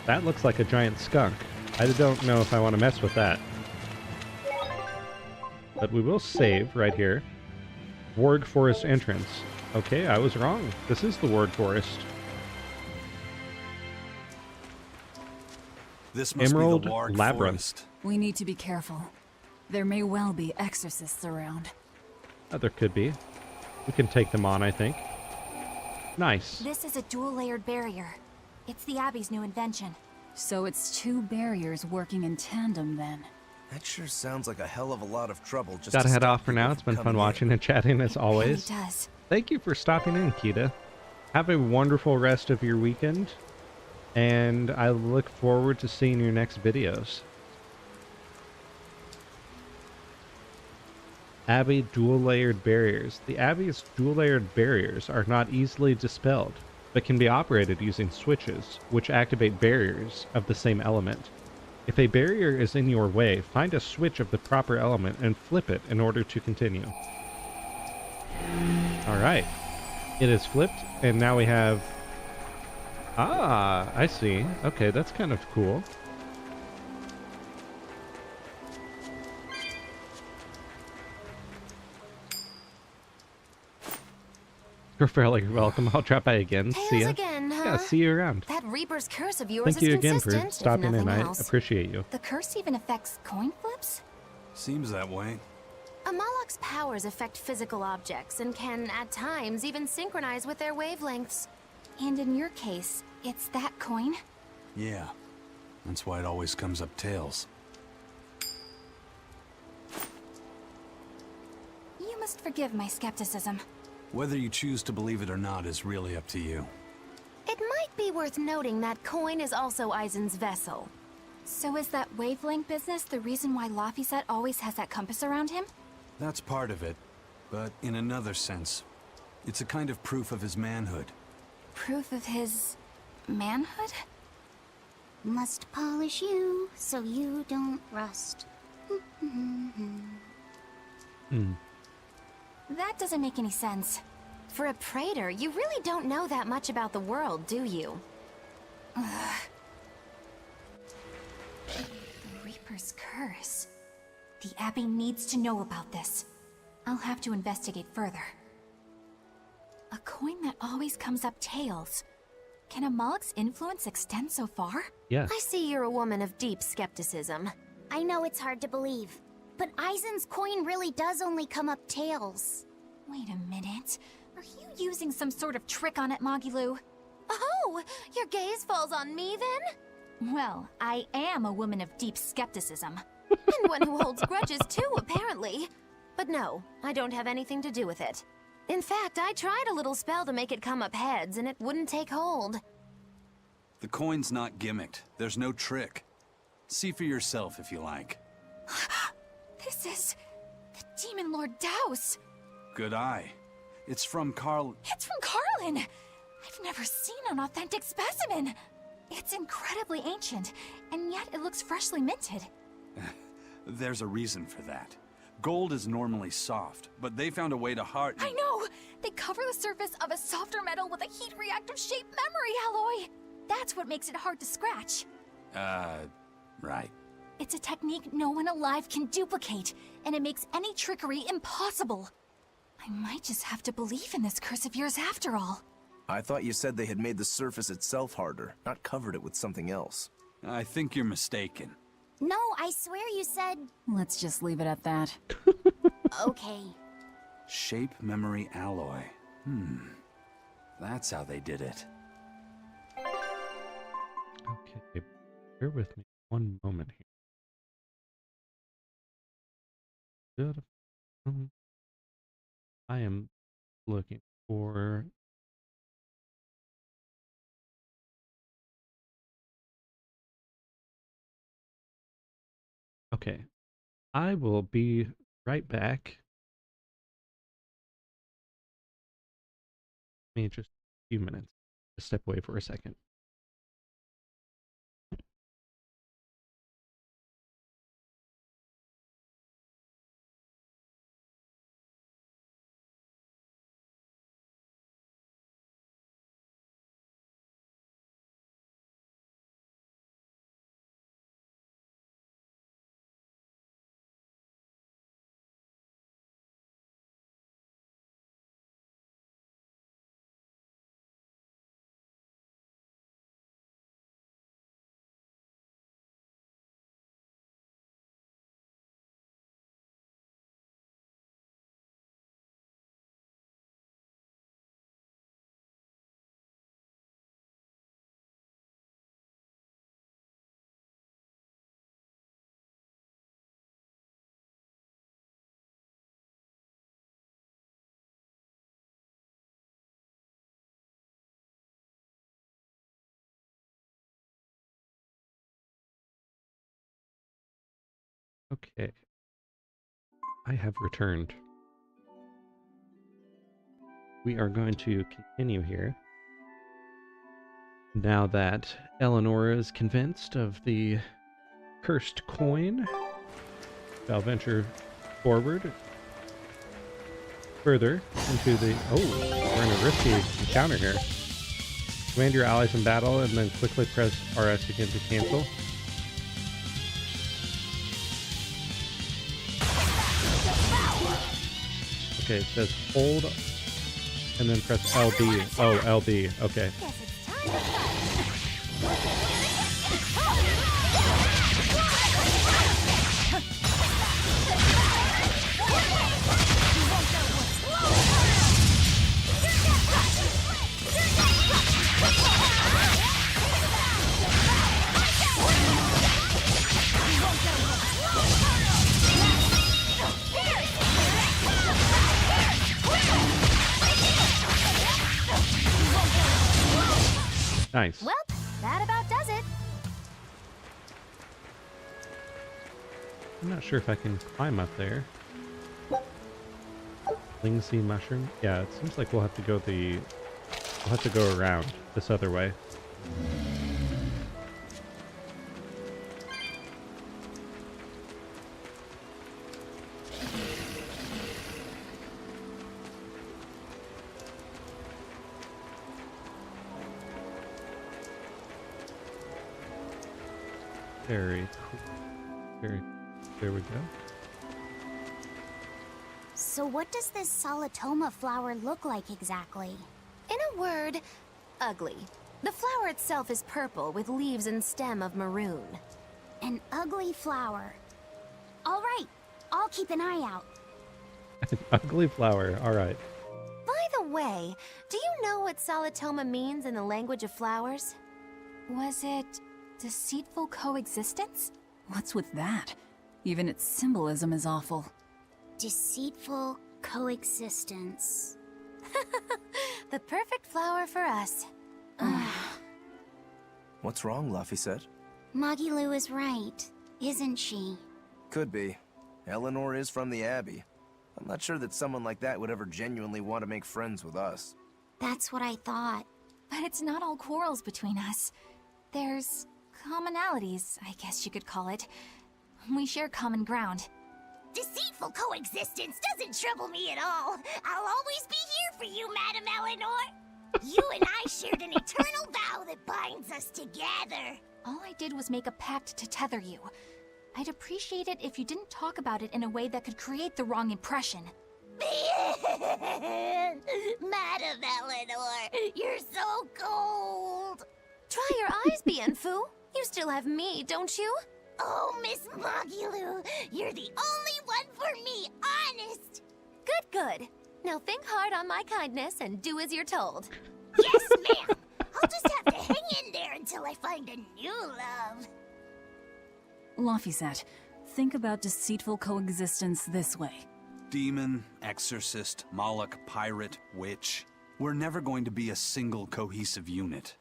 That looks like a giant skunk. I don't know if I want to mess with that. But we will save right here. Warg Forest entrance. Okay, I was wrong. This is the Warg Forest. This must Emerald be the Warg Labyrinth. Forest. We need to be careful. There may well be exorcists around. There could be. We can take them on, I think. Nice. This is a dual-layered barrier. It's the Abbey's new invention. So it's 2 barriers working in tandem then. That sure sounds like a hell of a lot of trouble. Just Gotta to head stop off for now. people It's been from fun coming watching and chatting as always. It really does. Thank you for stopping in, Kita. Have a wonderful rest of your weekend, and I look forward to seeing your next videos. Abbey dual-layered barriers. The Abbey's dual-layered barriers are not easily dispelled, but can be operated using switches, which activate barriers of the same element. If a barrier is in your way, find a switch of the proper element and flip it in order to continue. Alright. It is flipped, and now we have... Ah, I see. Okay, that's kind of cool. You're fairly welcome. I'll drop by again. See ya. Again, huh? Yeah, see you around. That Reaper's curse of yours Thank is you again for consistent, if stopping in. nothing I else. appreciate you. The curse even affects coin flips? Seems that way. Amalok's powers affect physical objects and can, at times, even synchronize with their wavelengths. And in your case, it's that coin? Yeah. That's why it always comes up tails. You must forgive my skepticism. Whether you choose to believe it or not is really up to you. It might be worth noting that coin is also Eisen's vessel. So is that wavelength business the reason why Laphicet always has that compass around him? That's part of it, but in another sense, it's a kind of proof of his manhood. Proof of his... manhood? Must polish you so you don't rust. That doesn't make any sense. For a praetor, you really don't know that much about the world, do you? Ugh. The Reaper's curse. The Abbey needs to know about this. I'll have to investigate further. A coin that always comes up tails. Can Amalek's influence extend so far? Yes. I see you're a woman of deep skepticism. I know it's hard to believe, but Eisen's coin really does only come up tails. Wait a minute. Are you using some sort of trick on it, Magilu? Oh, Oh, your gaze falls on me then? Well, I am a woman of deep skepticism. And one who holds grudges too, apparently. But no, I don't have anything to do with it. In fact, I tried a little spell to make it come up heads, and it wouldn't take hold. The coin's not gimmicked. There's no trick. See for yourself if you like. This is the Demon Lord Daus. Good eye. It's from Carl... It's from Carlin! I've never seen an authentic specimen. It's incredibly ancient, and yet it looks freshly minted. There's a reason for that. Gold is normally soft, but they found a way to harden... I know! They cover the surface of a softer metal with a heat-reactive shape memory alloy! That's what makes it hard to scratch. Right. It's a technique no one alive can duplicate, and it makes any trickery impossible. I might just have to believe in this curse of yours after all. I thought you said they had made the surface itself harder, not covered it with something else. I think you're mistaken. No, I swear you said... Let's just leave it at that. Okay. Shape memory alloy. That's how they did it. Okay, bear with me one moment here. I am looking for... Okay, I will be right back. Give me just a few minutes. Just step away for a second. Okay, I have returned. We are going to continue here. Now that Eleanor is convinced of the cursed coin, I'll venture forward further into the... Oh, we're in a risky encounter here. Command your allies in battle and then quickly press RS again to cancel. Okay, it says hold and then press LB. Oh, LB. Okay. Nice. Well, that about does it. I'm not sure if I can climb up there. Lingsea mushroom? Yeah, it seems like we'll have to go around this other way. Very cool. There we go. So what does this Solitoma flower look like exactly? In a word, ugly. The flower itself is purple with leaves and stem of maroon. An ugly flower. All right, I'll keep an eye out. An ugly flower, alright. By the way, do you know what Solitoma means in the language of flowers? Was it deceitful coexistence? What's with that? Even its symbolism is awful. Deceitful coexistence. The perfect flower for us. What's wrong, Laphicet? Magilu is right, isn't she? Could be. Eleanor is from the Abbey. I'm not sure that someone like that would ever genuinely want to make friends with us. That's what I thought. But it's not all quarrels between us. There's commonalities, I guess you could call it. We share common ground. Deceitful coexistence doesn't trouble me at all. I'll always be here for you, Madam Eleanor. You and I shared an eternal vow that binds us together. All I did was make a pact to tether you. I'd appreciate it if you didn't talk about it in a way that could create the wrong impression. Madam Eleanor, you're so cold. Try your eyes, Bienfu. You still have me, don't you? Oh, Miss Magilu, you're the only one for me, honest. Good, good. Now think hard on my kindness and do as you're told. Yes, ma'am. I'll just have to hang in there until I find a new love. Laphicet, think about deceitful coexistence this way. Demon, exorcist, Moloch, pirate, witch. We're never going to be a single cohesive unit.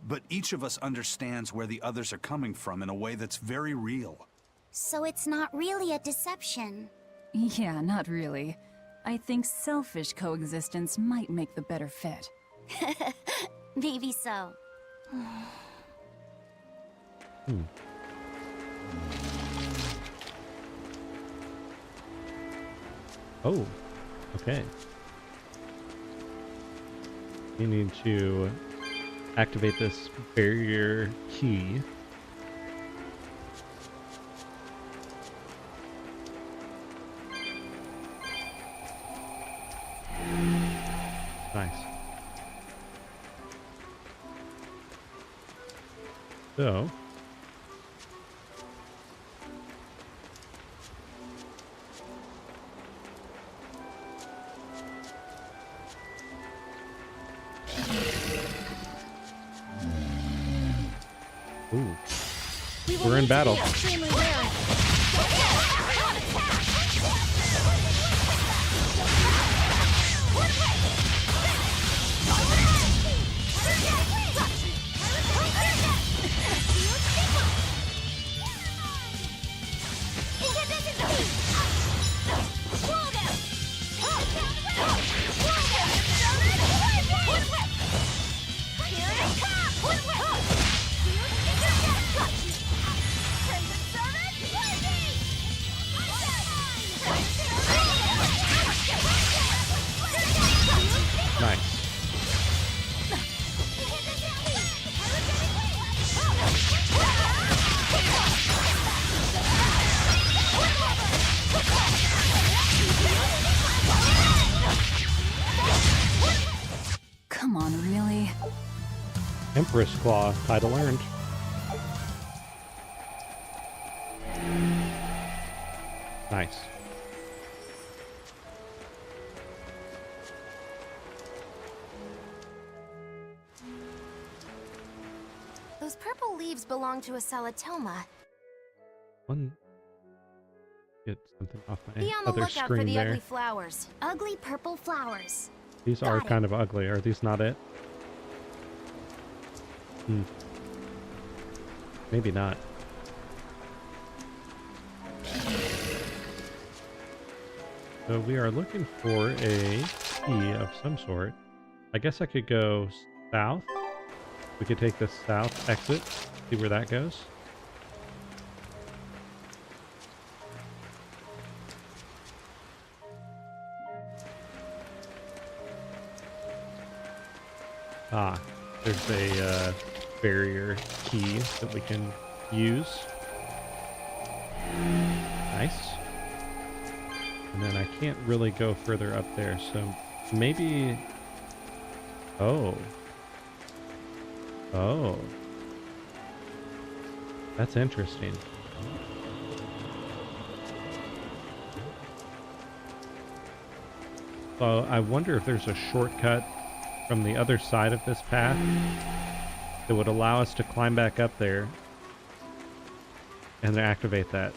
But each of us understands where the others are coming from in a way that's very real. So it's not really a deception. Yeah, not really. I think selfish coexistence might make the better fit. Maybe so. Oh, okay. You need to activate this barrier key. Nice. So, ooh, we're in battle. Nice. Come on, really? Empress Claw, title earned. Nice. Those purple leaves belong to a Solitoma. One. Get something off my Be on the other lookout for screen the there. ugly flowers. Ugly purple flowers. These are Got it. kind of ugly. Are these not it? Maybe not. So we are looking for a key of some sort. I guess I could go south. We could take the south exit, see where that goes. Ah, there's a barrier key that we can use. Nice. And then I can't really go further up there, so maybe... Oh. Oh. That's interesting. So I wonder if there's a shortcut from the other side of this path that would allow us to climb back up there and activate that.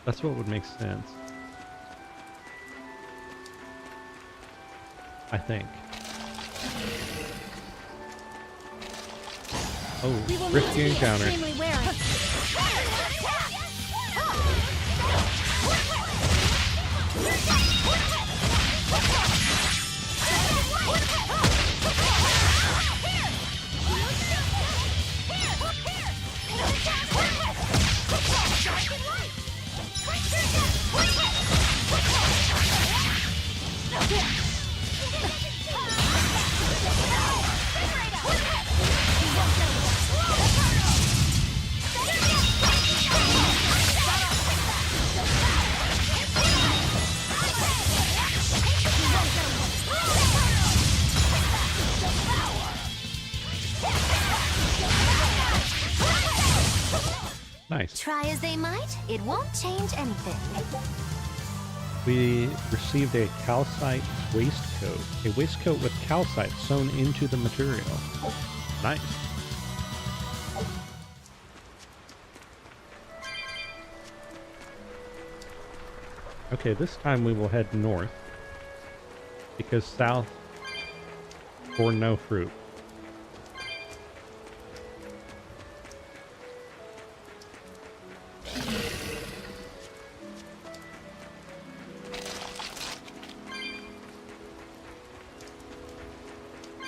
That's what would make sense. I think. Oh, risky encounter. Nice. Try as they might, it won't change anything. We received a calcite waistcoat. A waistcoat with calcite sewn into the material. Nice. Okay, this time we will head north, because south bore no fruit.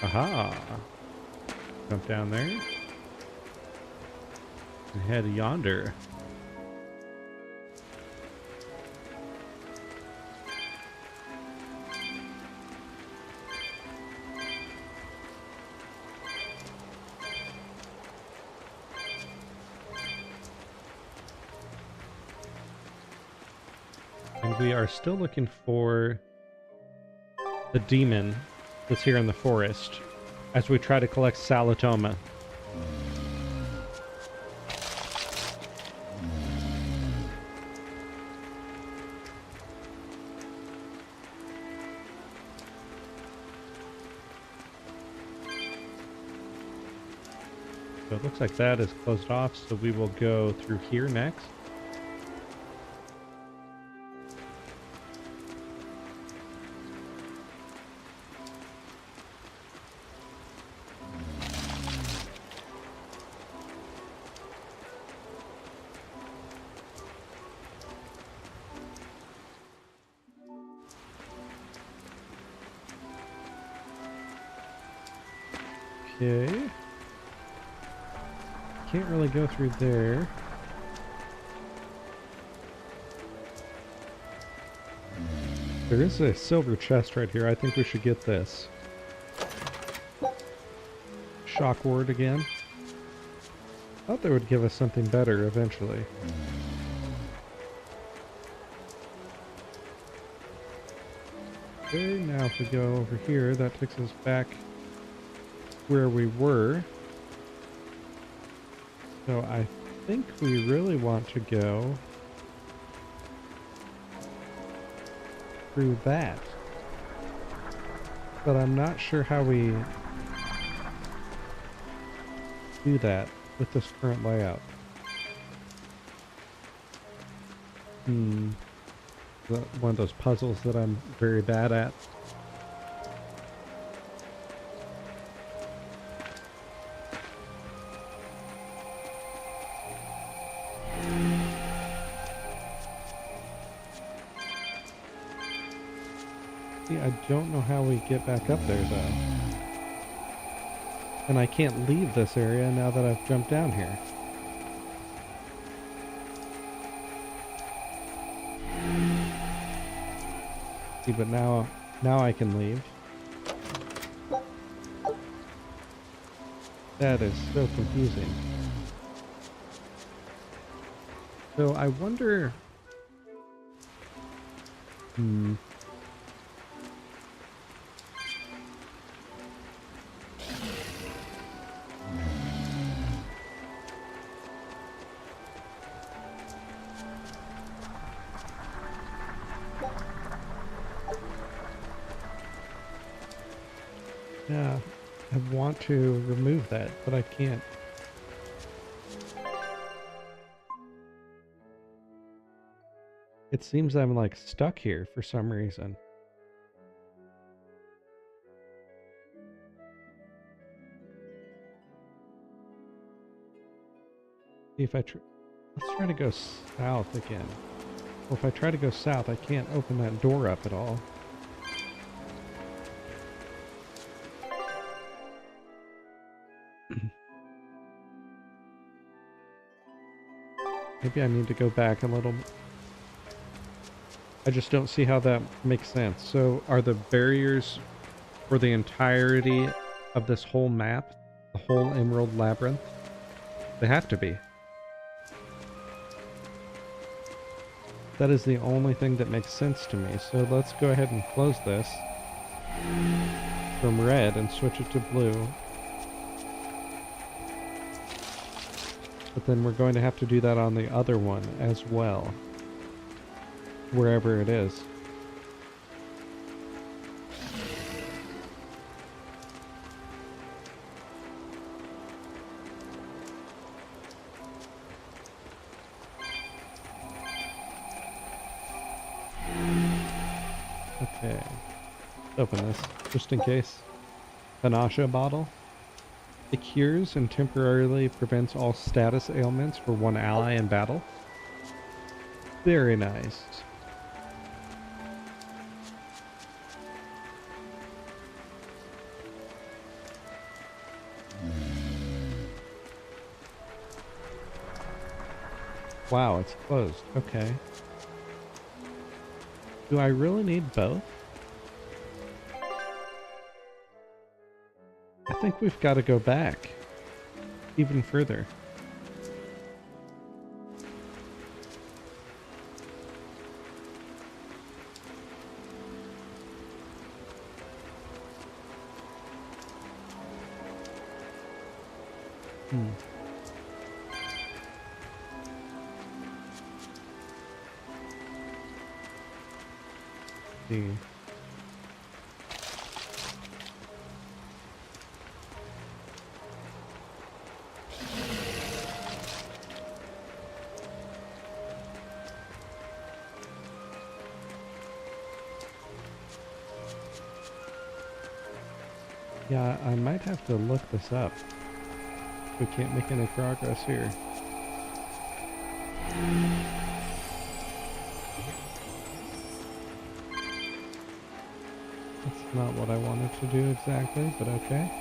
Aha! Jump down there and head yonder. And we are still looking for the demon that's here in the forest as we try to collect Salatoma. So it looks like that is closed off, so we will go through here next. Okay. Can't really go through there. There is a silver chest right here. I think we should get this. Shock word again. Thought they would give us something better eventually. Okay, now if we go over here, that takes us back where we were. So I think we really want to go through that. But I'm not sure how we do that with this current layout. One of those puzzles that I'm very bad at. I don't know how we get back up there, though. And I can't leave this area now that I've jumped down here. See, but now I can leave. That is so confusing. So I wonder... Yeah, I want to remove that, but I can't. It seems I'm like stuck here for some reason. See if I let's try to go south again. Well, if I try to go south, I can't open that door up at all. Maybe I need to go back a little. I just don't see how that makes sense. So are the barriers for the entirety of this whole map, the whole Emerald Labyrinth? They have to be. That is the only thing that makes sense to me. So let's go ahead and close this from red and switch it to blue. But then we're going to have to do that on the other one as well, wherever it is. Okay, open this just in case. Panacea bottle. It cures and temporarily prevents all status ailments for one ally in battle. Very nice. Wow, it's closed. Okay. Do I really need both? I think we've got to go back even further. See. Yeah, I might have to look this up. We can't make any progress here. That's not what I wanted to do exactly, but okay.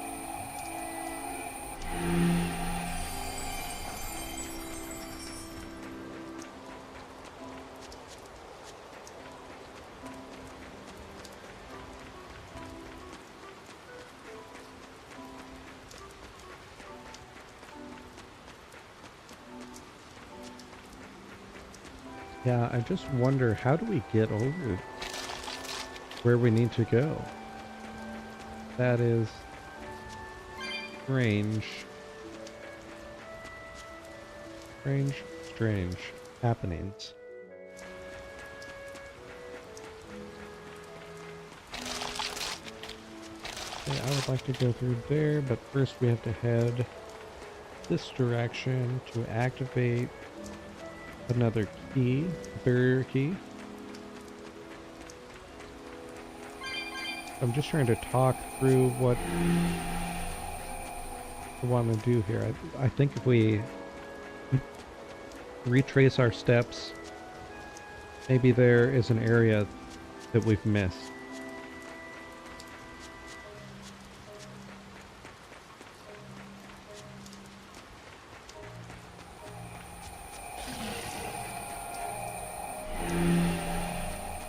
Yeah, I just wonder, how do we get over where we need to go? That is strange. Strange happenings. Okay, I would like to go through there, but first we have to head this direction to activate another key, barrier key. I'm just trying to talk through what I want to do here. I think if we retrace our steps, maybe there is an area that we've missed.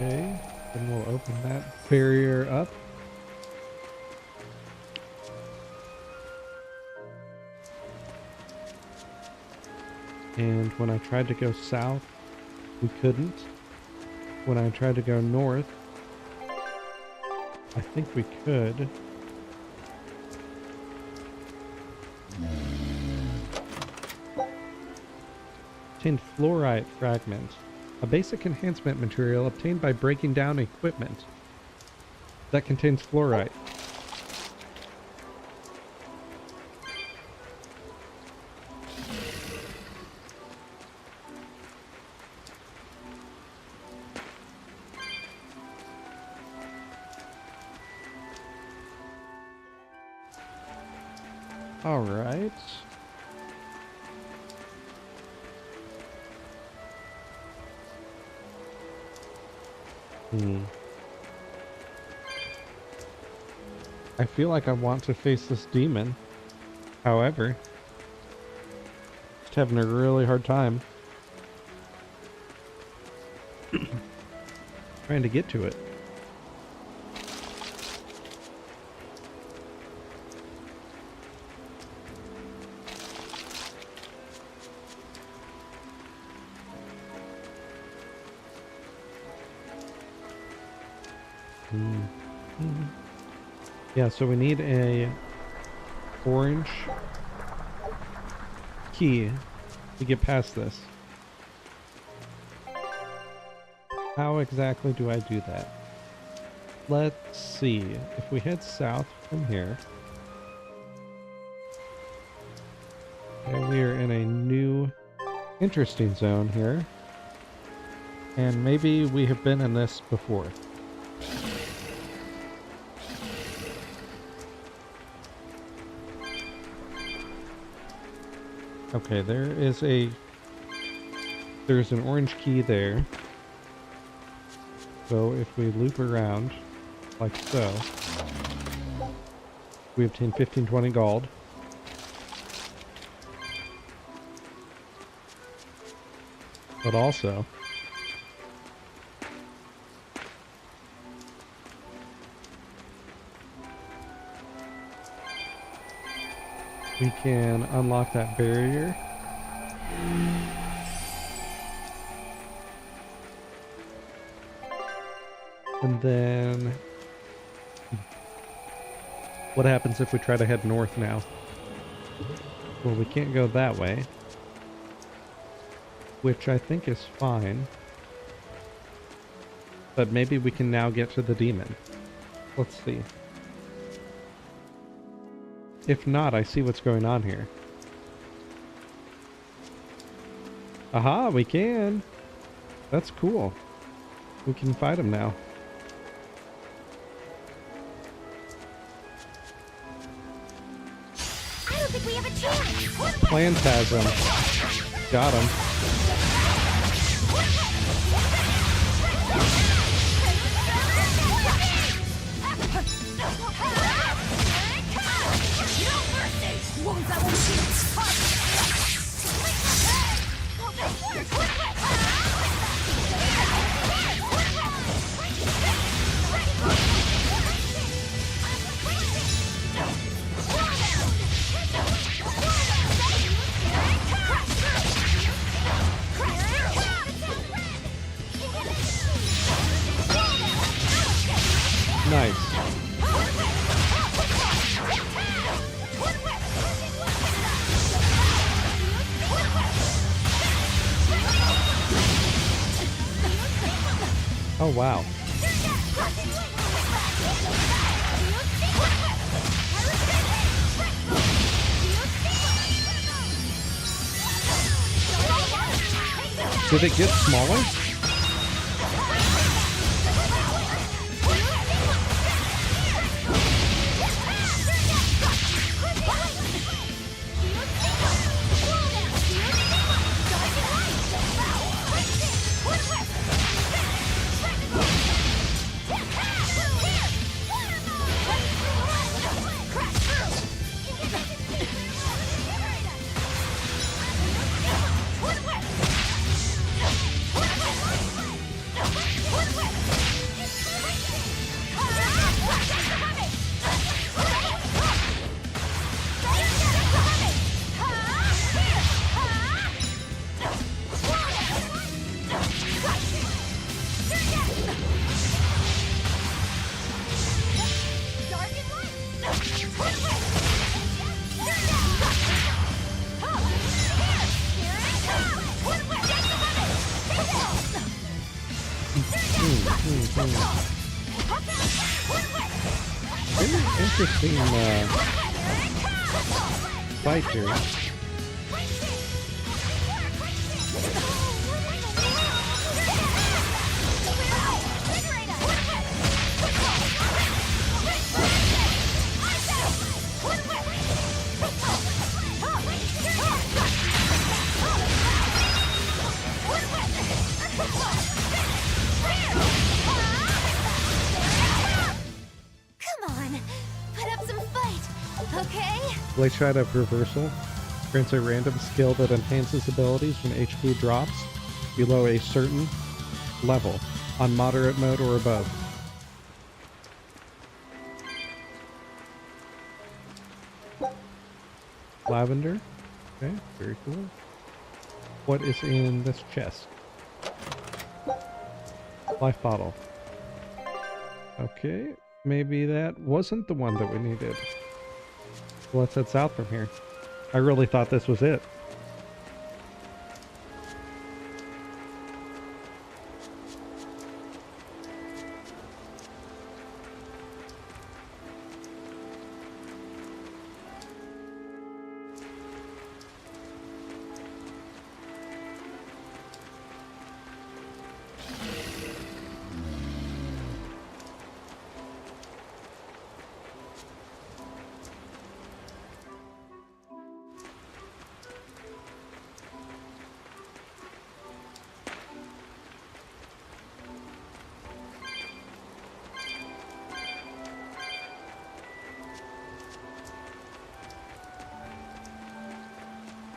Okay, then we'll open that barrier up. And when I tried to go south, we couldn't. When I tried to go north, I think we could. Obtained fluorite fragment, a basic enhancement material obtained by breaking down equipment that contains fluorite. All right. I feel like I want to face this demon. However, just having a really hard time trying to get to it. Yeah, so we need a orange key to get past this. How exactly do I do that? Let's see. If we head south from here. Okay, we are in a new interesting zone here. And maybe we have been in this before. Okay, there's an orange key there. So if we loop around like so, we obtain 1520 gold. But also we can unlock that barrier. And then what happens if we try to head north now? Well, we can't go that way, which I think is fine. But maybe we can now get to the demon. Let's see. If not, I see what's going on here. Aha, we can! That's cool. We can fight him now. I don't think we have a chance. Phantasm. Got him. Nice. Oh, wow. Did it get smaller? Interesting fight here. Okay. Blade Shot of Reversal grants a random skill that enhances abilities when HP drops below a certain level on moderate mode or above. Lavender. Okay, very cool. What is in this chest? Life bottle. Okay, maybe that wasn't the one that we needed. Well, let's head south from here. I really thought this was it.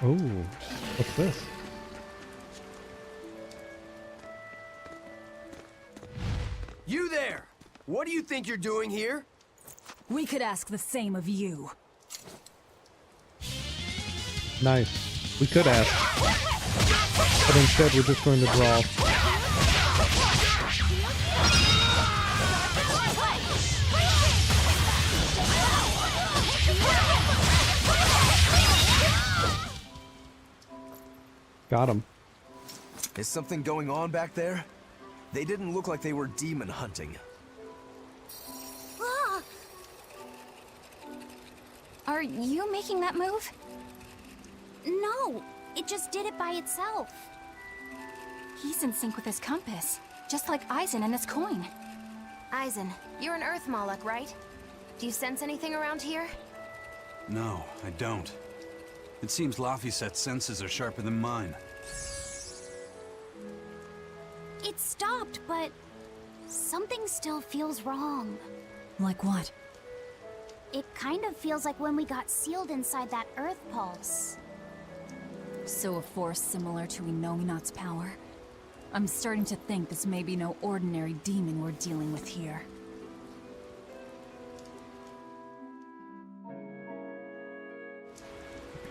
Oh, what's this? You there! What do you think you're doing here? We could ask the same of you. Nice. We could ask. But instead we're just going to brawl. Got him. Is something going on back there? They didn't look like they were demon hunting. Are you making that move? No, it just did it by itself. He's in sync with his compass, just like Eisen and his coin. Eisen, you're an Earth Moloch, right? Do you sense anything around here? No, I don't. It seems Laphicet's senses are sharper than mine. It stopped, but something still feels wrong. Like what? It kind of feels like when we got sealed inside that Earth pulse. So a force similar to Inominat's power? I'm starting to think this may be no ordinary demon we're dealing with here.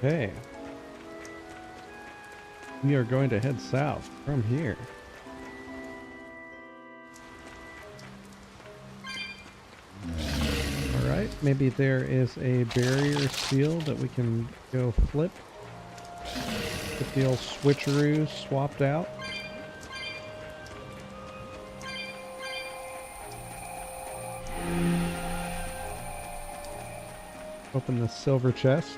Okay. We are going to head south from here. Alright, maybe there is a barrier seal that we can go flip. Get the old switcheroo swapped out. Open the silver chest.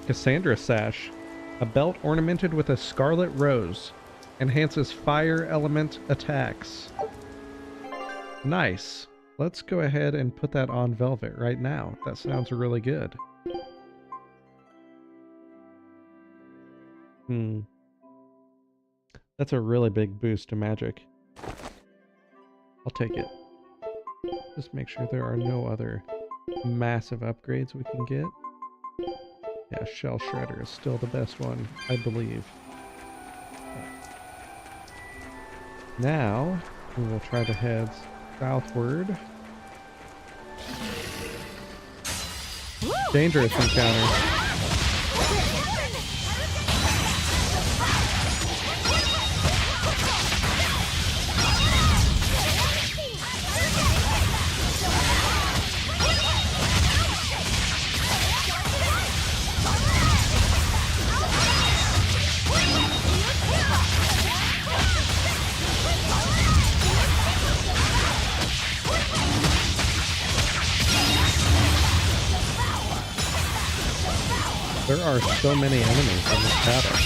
Cassandra Sash. A belt ornamented with a scarlet rose. Enhances fire element attacks. Nice. Let's go ahead and put that on Velvet right now. That sounds really good. That's a really big boost to magic. I'll take it. Just make sure there are no other massive upgrades we can get. Yeah, Shell Shredder is still the best one, I believe. Now, we will try to head southward. Dangerous encounter. There are so many enemies in this battle.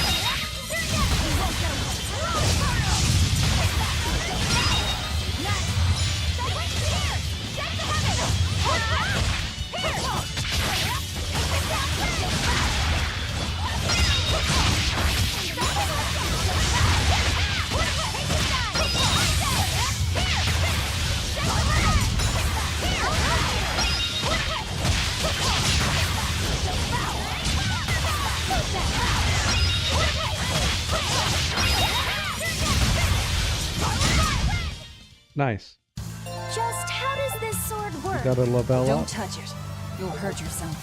Nice. Just how does this sword work? You got a level Don't up. touch it. You'll hurt yourself.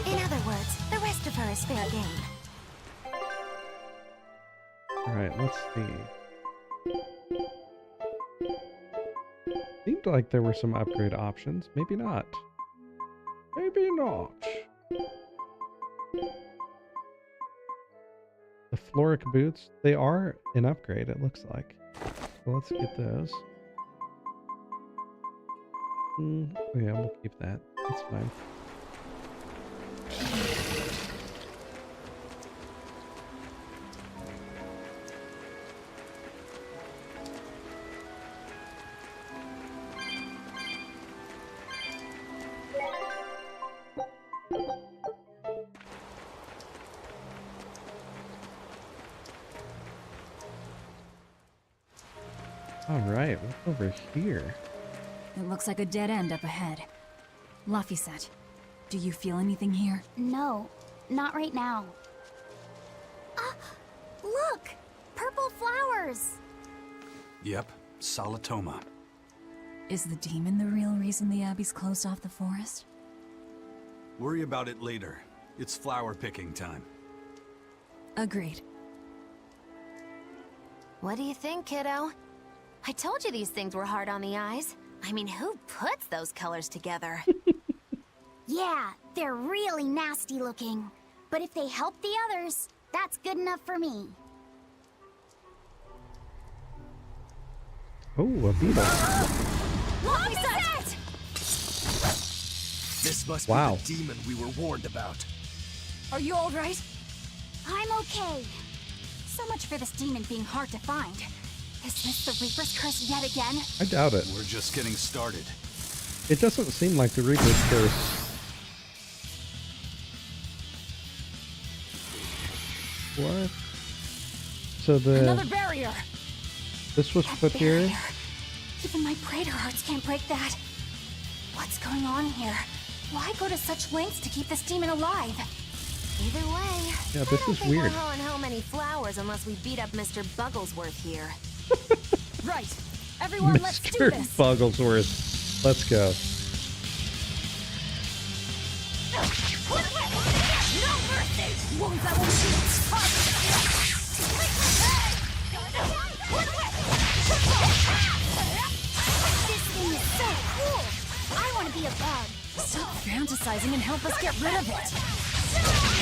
In other words, the rest of her is fair game. Alright, let's see. Seemed like there were some upgrade options. Maybe not. Maybe not. The Floric boots, they are an upgrade, it looks like. So let's get those. Yeah, we'll keep that. That's fine. Alright, what's over here? It looks like a dead end up ahead. Laphicet, do you feel anything here? No, not right now. Look! Purple flowers! Yep, Salatoma. Is the demon the real reason the Abbey's closed off the forest? Worry about it later. It's flower picking time. Agreed. What do you think, kiddo? I told you these things were hard on the eyes. I mean, who puts those colors together? Yeah, they're really nasty looking. But if they help the others, that's good enough for me. Oh, a beetle. Laphicet! This must be Wow. the demon we were warned about. Are you alright? I'm okay. So much for this demon being hard to find. Is this the Reaper's curse yet again? I doubt it. We're just getting started. It doesn't seem like the Reaper's curse. What? So Another the barrier! this was put here. Barrier. Even my praetor hearts can't break that. What's going on here? Why go to such lengths to keep this demon alive? Either way, Yeah, I this don't is think weird. we're hauling home any flowers unless we beat up Mr. Bugglesworth here. Right. Everyone, let's do Mr. this. Bugglesworth. Let's go. No mercy! Wounds that won't shoot! This thing is so cool! I want to be a bug. Stop fantasizing and help us get rid of it.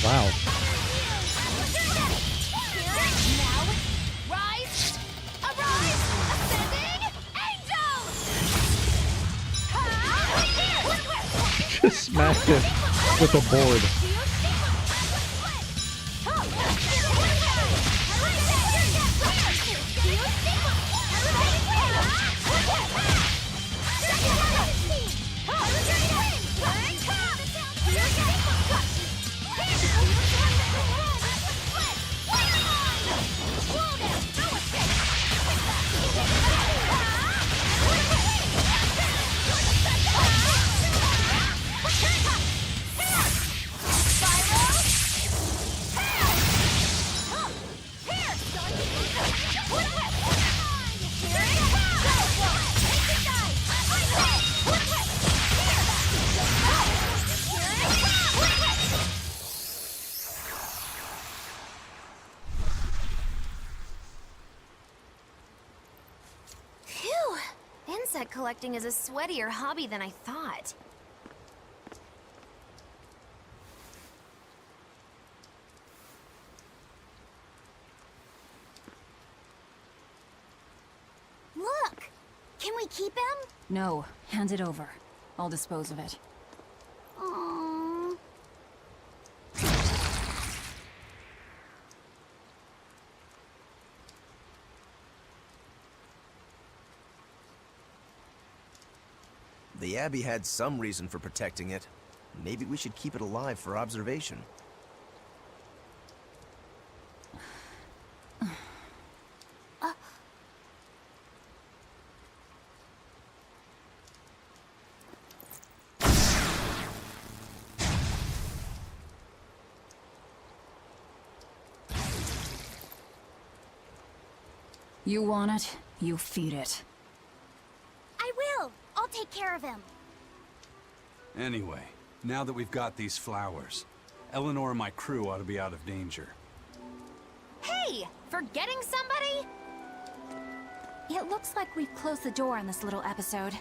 Wow. Just smacked it with a board. Insect collecting is a sweatier hobby than I thought. Look! Can we keep him? No, hand it over. I'll dispose of it. Aww. The Abbey had some reason for protecting it. Maybe we should keep it alive for observation. You want it, you feed it. I will! I'll take care of him. Anyway, now that we've got these flowers, Eleanor and my crew ought to be out of danger. Hey! Forgetting somebody? It looks like we've closed the door on this little episode.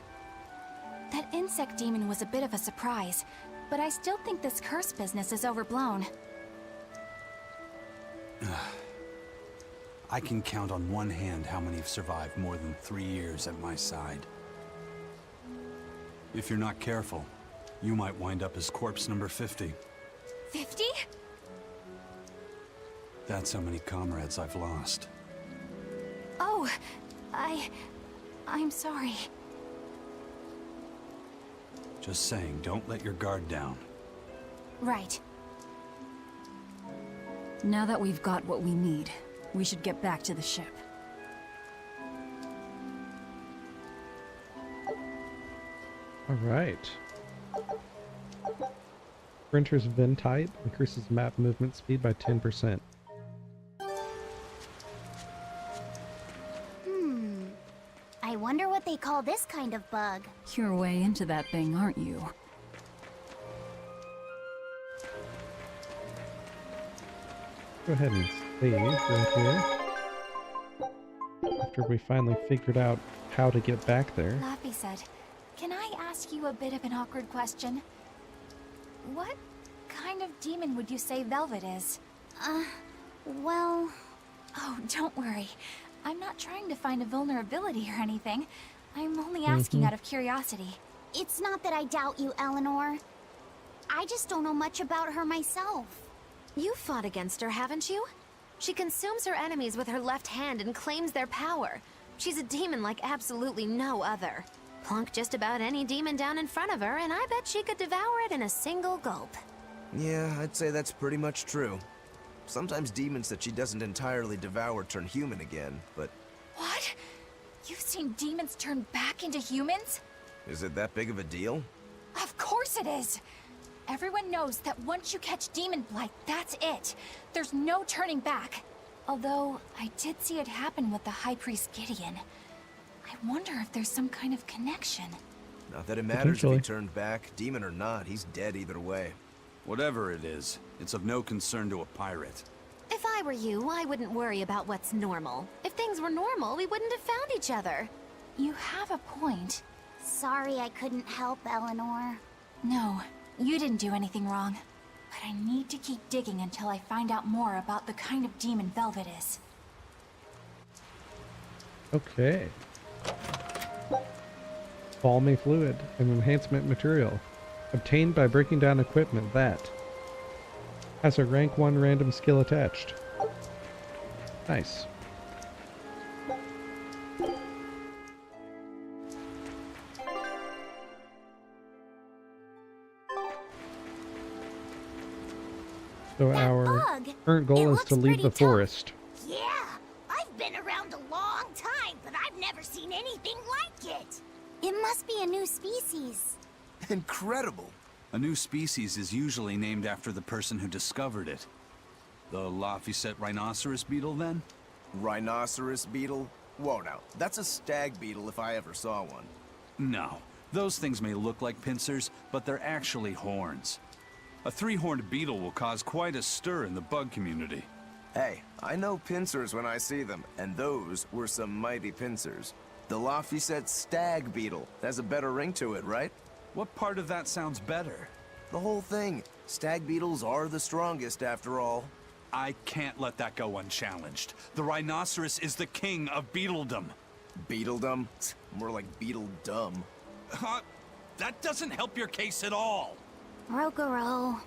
That insect demon was a bit of a surprise, but I still think this curse business is overblown. I can count on one hand how many have survived more than 3 years at my side. If you're not careful, you might wind up as corpse number 50. 50? That's how many comrades I've lost. Oh, I'm sorry. Just saying, don't let your guard down. Right. Now that we've got what we need, we should get back to the ship. All right. Printer's VIN type increases map movement speed by 10%. I wonder what they call this kind of bug. You're way into that thing, aren't you? Go ahead and save right here. After we finally figured out how to get back there. Laffy said, "Can I ask you a bit of an awkward question? What kind of demon would you say Velvet is?" Well... Oh, don't worry. I'm not trying to find a vulnerability or anything. I'm only asking out of curiosity. It's not that I doubt you, Eleanor. I just don't know much about her myself. You fought against her, haven't you? She consumes her enemies with her left hand and claims their power. She's a demon like absolutely no other. Plunk just about any demon down in front of her, and I bet she could devour it in a single gulp. Yeah, I'd say that's pretty much true. Sometimes demons that she doesn't entirely devour turn human again, but... What? You've seen demons turn back into humans? Is it that big of a deal? Of course it is! Everyone knows that once you catch Demon Blight, that's it. There's no turning back. Although, I did see it happen with the High Priest Gideon. I wonder if there's some kind of connection. Not that it matters if he turned back. Demon or not, he's dead either way. Whatever it is, it's of no concern to a pirate. If I were you, I wouldn't worry about what's normal. If things were normal, we wouldn't have found each other. You have a point. Sorry I couldn't help, Eleanor. No, you didn't do anything wrong. But I need to keep digging until I find out more about the kind of demon Velvet is. Okay. Balmy fluid, an enhancement material. Obtained by breaking down equipment that has a rank 1 random skill attached. Nice. So our current goal is to leave the forest. Yeah, I've been around a long time, but I've never seen anything like it. It must be a new species. Incredible! A new species is usually named after the person who discovered it. The Laphicet rhinoceros beetle, then? Rhinoceros beetle? Whoa now, that's a stag beetle if I ever saw one. No. Those things may look like pincers, but they're actually horns. A 3-horned beetle will cause quite a stir in the bug community. Hey, I know pincers when I see them, and those were some mighty pincers. The Lofty said stag beetle. Has a better ring to it, right? What part of that sounds better? The whole thing. Stag beetles are the strongest, after all. I can't let that go unchallenged. The rhinoceros is the king of beetledom. Beetledom? More like beetle dumb. That doesn't help your case at all. Rokuro,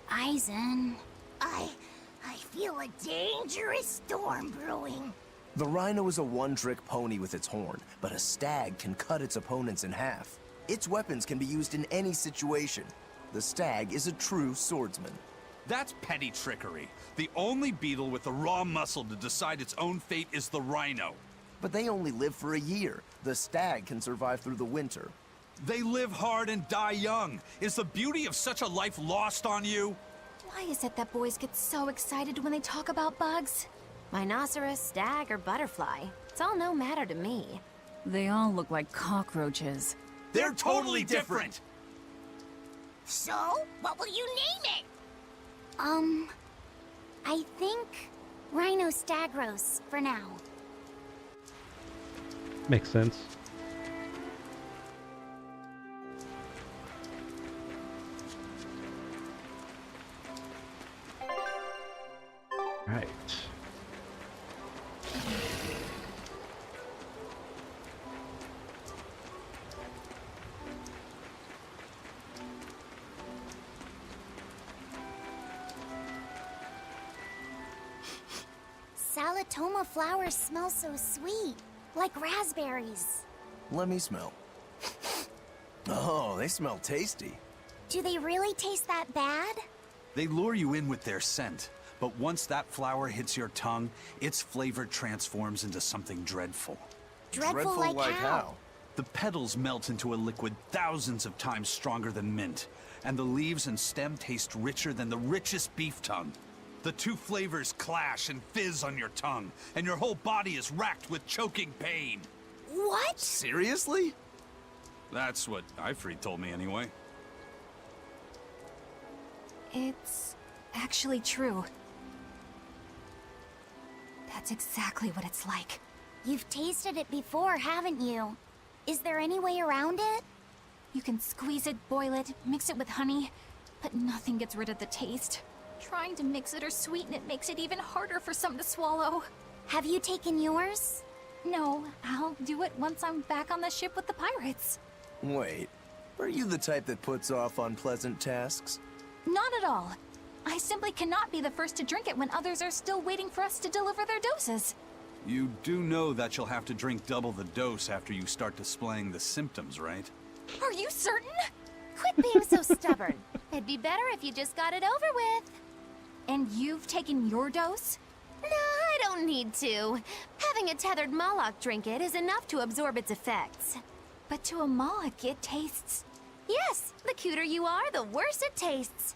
Aizen. I feel a dangerous storm brewing. The rhino is a one-trick pony with its horn, but a stag can cut its opponents in half. Its weapons can be used in any situation. The stag is a true swordsman. That's petty trickery. The only beetle with the raw muscle to decide its own fate is the rhino. But they only live for a year. The stag can survive through the winter. They live hard and die young. Is the beauty of such a life lost on you? Why is it that boys get so excited when they talk about bugs? Rhinoceros, stag, or butterfly. It's all no matter to me. They all look like cockroaches. They're totally different! So, what will you name it? I think Rhinostagros for now. Makes sense. Right. Salatoma flowers smell so sweet, like raspberries. Let me smell. Oh, they smell tasty. Do they really taste that bad? They lure you in with their scent, but once that flower hits your tongue, its flavor transforms into something dreadful. Dreadful like how? The petals melt into a liquid thousands of times stronger than mint, and the leaves and stem taste richer than the richest beef tongue. The two flavors clash and fizz on your tongue, and your whole body is racked with choking pain. What? Seriously? That's what Ifrit told me anyway. It's actually true. That's exactly what it's like. You've tasted it before, haven't you? Is there any way around it? You can squeeze it, boil it, mix it with honey, but nothing gets rid of the taste. Trying to mix it or sweeten it makes it even harder for some to swallow. Have you taken yours? No, I'll do it once I'm back on the ship with the pirates. Wait, are you the type that puts off unpleasant tasks? Not at all. I simply cannot be the first to drink it when others are still waiting for us to deliver their doses. You do know that you'll have to drink double the dose after you start displaying the symptoms, right? Are you certain? Quit being so stubborn. It'd be better if you just got it over with. And you've taken your dose? No, I don't need to. Having a tethered Moloch drink it is enough to absorb its effects. But to a Moloch, it tastes... Yes, the cuter you are, the worse it tastes.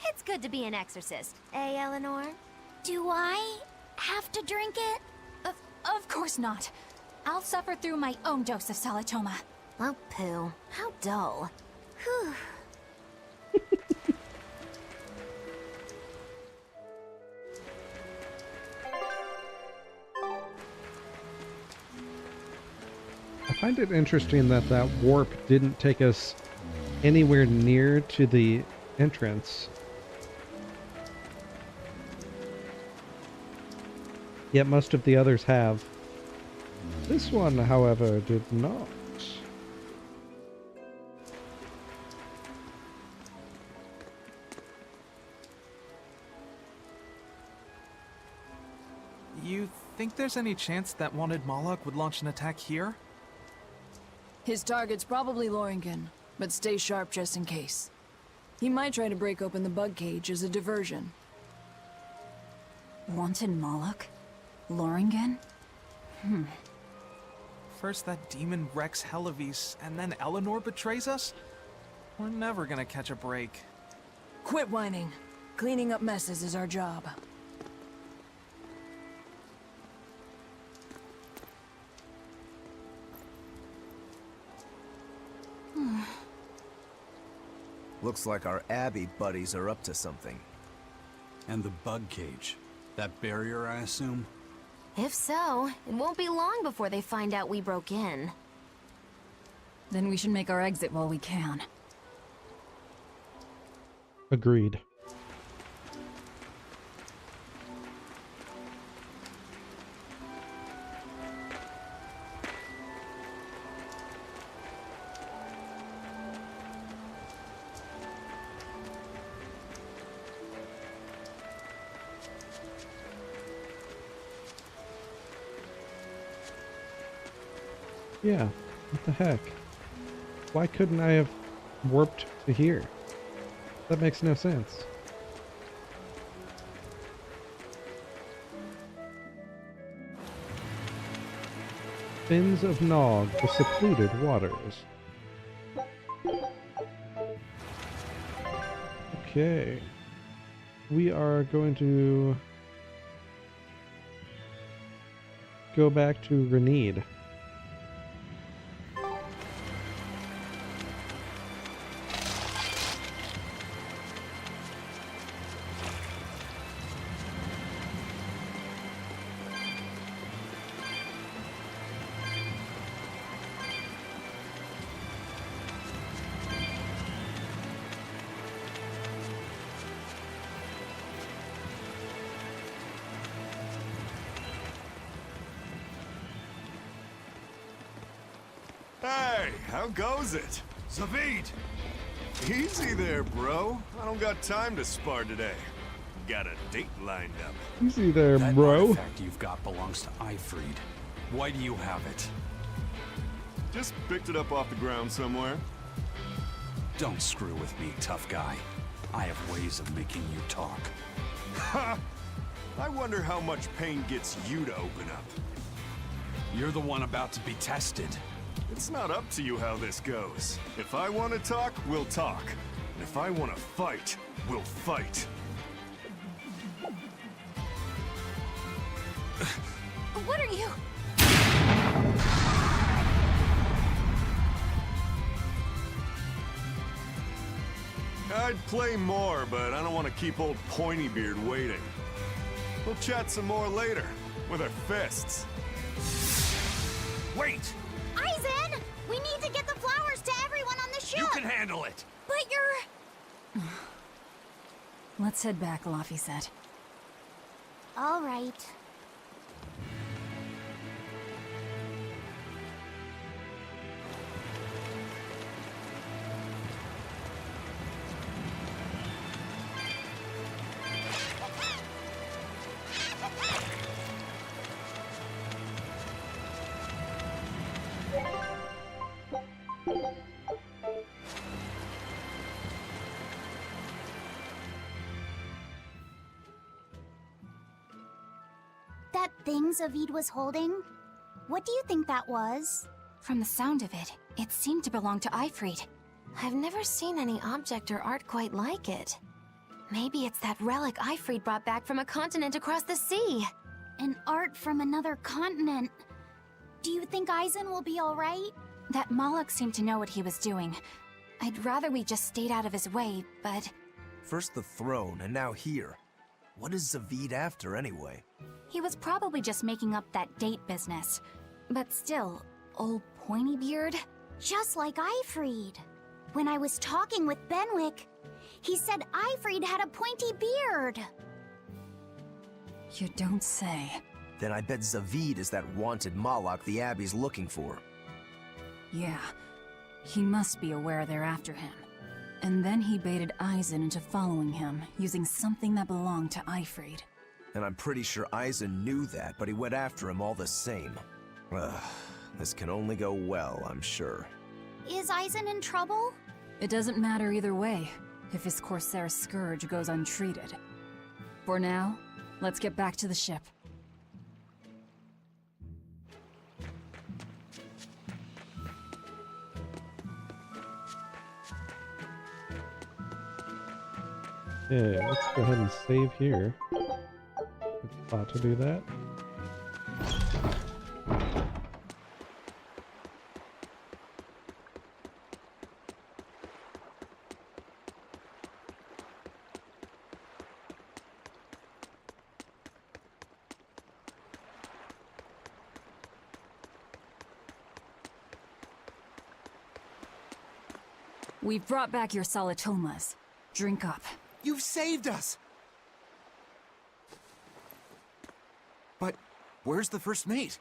It's good to be an exorcist, eh, Eleanor? Do I have to drink it? Of course not. I'll suffer through my own dose of Salatoma. Oh, poo. How dull. Whew. I find it interesting that that warp didn't take us anywhere near to the entrance. Yet most of the others have. This one, however, did not. You think there's any chance that wanted Moloch would launch an attack here? His target's probably Loringen, but stay sharp just in case. He might try to break open the bug cage as a diversion. Wanted Moloch? Loringen? First that demon Rex Helavis, and then Eleanor betrays us? We're never gonna catch a break. Quit whining. Cleaning up messes is our job. Looks like our Abbey buddies are up to something. And the bug cage. That barrier, I assume? If so, it won't be long before they find out we broke in. Then we should make our exit while we can. Agreed. Yeah, what the heck? Why couldn't I have warped to here? That makes no sense. Fins of Nog, the secluded waters. Okay. We are going to go back to Renede. Hey, how goes it? Zavid! Easy there, bro. I don't got time to spar today. Got a date lined up. Easy there, That bro. artifact you've got belongs to Ifried. Why do you have it? Just picked it up off the ground somewhere. Don't screw with me, tough guy. I have ways of making you talk. Ha! I wonder how much pain gets you to open up. You're the one about to be tested. It's not up to you how this goes. If I want to talk, we'll talk. And if I want to fight, we'll fight. What are you? I'd play more, but I don't want to keep old Pointybeard waiting. We'll chat some more later, with our fists. Wait! Aizen! We need to get the flowers to everyone on the ship! You can handle it! But you're... Let's head back, Laffy said. All right. That thing Zavid was holding? What do you think that was? From the sound of it, it seemed to belong to Ifried. I've never seen any object or art quite like it. Maybe it's that relic Ifried brought back from a continent across the sea. An art from another continent. Do you think Aizen will be alright? That Moloch seemed to know what he was doing. I'd rather we just stayed out of his way, but... First the throne, and now here. What is Zavid after, anyway? He was probably just making up that date business. But still, old Pointybeard? Just like Ifried. When I was talking with Benwick, he said Ifried had a pointy beard. You don't say. Then I bet Zavid is that wanted Moloch the Abbey's looking for. Yeah. He must be aware they're after him. And then he baited Aizen into following him, using something that belonged to Ifried. And I'm pretty sure Aizen knew that, but he went after him all the same. Ugh, this can only go well, I'm sure. Is Aizen in trouble? It doesn't matter either way, if his Corsair scourge goes untreated. For now, let's get back to the ship. Yeah, let's go ahead and save here. Good spot to do that. We've brought back your solitomas. Drink up. You've saved us! But where's the first mate?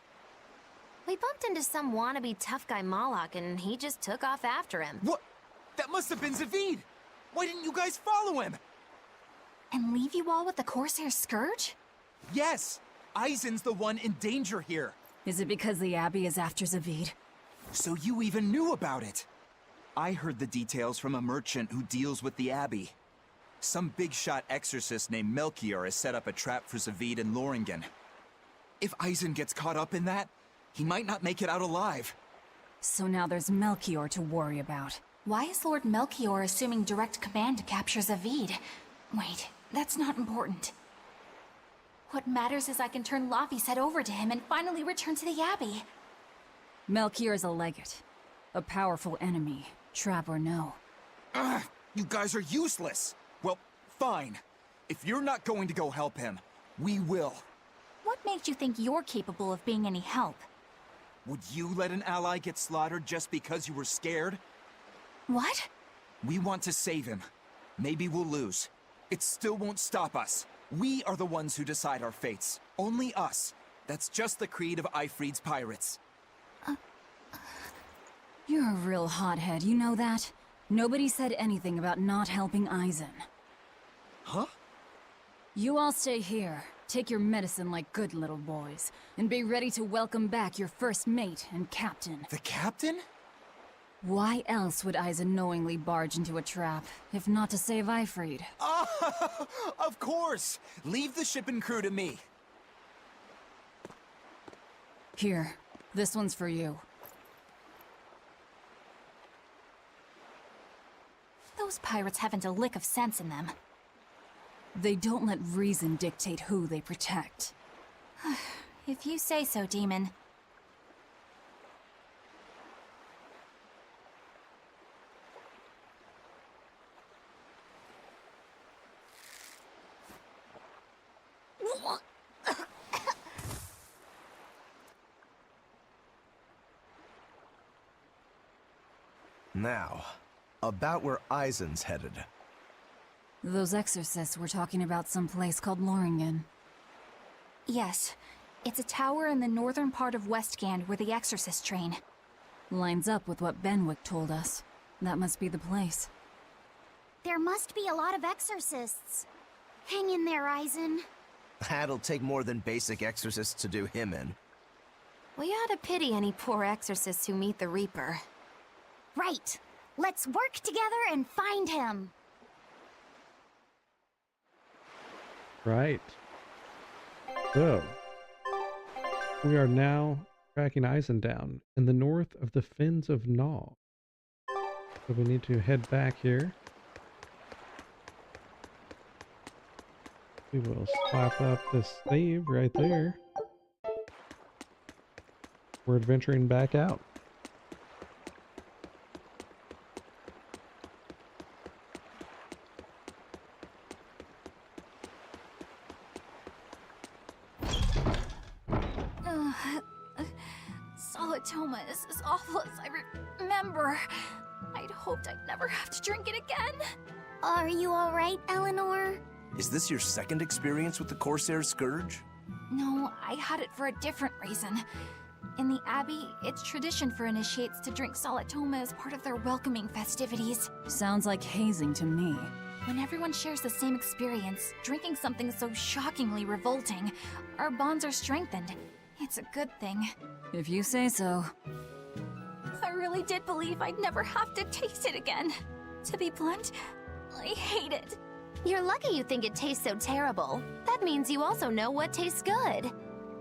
We bumped into some wannabe tough guy Moloch, and he just took off after him. What? That must have been Zavid! Why didn't you guys follow him? And leave you all with the Corsair Scourge? Yes! Eisen's the one in danger here. Is it because the Abbey is after Zavid? So you even knew about it? I heard the details from a merchant who deals with the Abbey. Some big-shot exorcist named Melchior has set up a trap for Zavid and Loringen. If Eisen gets caught up in that, he might not make it out alive. So now there's Melchior to worry about. Why is Lord Melchior assuming direct command to capture Zavid? Wait, that's not important. What matters is I can turn Laffy's head over to him and finally return to the Abbey. Melchior is a legate. A powerful enemy, trap or no. Ugh, you guys are useless! Well, fine. If you're not going to go help him, we will. What makes you think you're capable of being any help? Would you let an ally get slaughtered just because you were scared? What? We want to save him. Maybe we'll lose. It still won't stop us. We are the ones who decide our fates. Only us. That's just the creed of Ifrid's pirates. You're a real hothead, you know that? Nobody said anything about not helping Eisen. Huh? You all stay here, take your medicine like good little boys, and be ready to welcome back your first mate and captain. The captain? Why else would Eisen knowingly barge into a trap, if not to save Ifrid? Oh, of course! Leave the ship and crew to me. Here, this one's for you. Those pirates haven't a lick of sense in them. They don't let reason dictate who they protect. If you say so, Demon. Now, about where Eisen's headed. Those exorcists were talking about some place called Loringen. Yes. It's a tower in the northern part of Westgand where the exorcists train. Lines up with what Benwick told us. That must be the place. There must be a lot of exorcists. Hang in there, Eisen. That'll take more than basic exorcists to do him in. We ought to pity any poor exorcists who meet the Reaper. Right. Let's work together and find him. Right. So, we are now tracking Eisen down in the north of the Fins of Gnaw. So we need to head back here. We will slap up this save right there. We're adventuring back out. Solitoma is as awful as I remember. I'd hoped I'd never have to drink it again. Are you alright, Eleanor? Is this your second experience with the Corsair Scourge? No, I had it for a different reason. In the Abbey, it's tradition for initiates to drink Solitoma as part of their welcoming festivities. Sounds like hazing to me. When everyone shares the same experience, drinking something so shockingly revolting, our bonds are strengthened. It's a good thing. If you say so. I really did believe I'd never have to taste it again. To be blunt, I hate it. You're lucky you think it tastes so terrible. That means you also know what tastes good.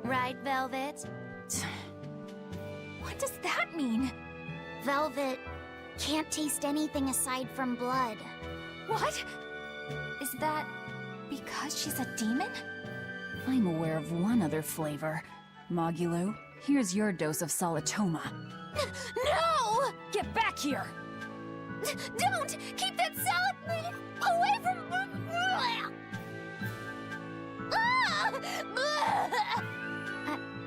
Right, Velvet? What does that mean? Velvet can't taste anything aside from blood. What? Is that because she's a demon? I'm aware of one other flavor. Mogulu, here's your dose of Solitoma. No! Get back here! Don't! Keep that salad away from...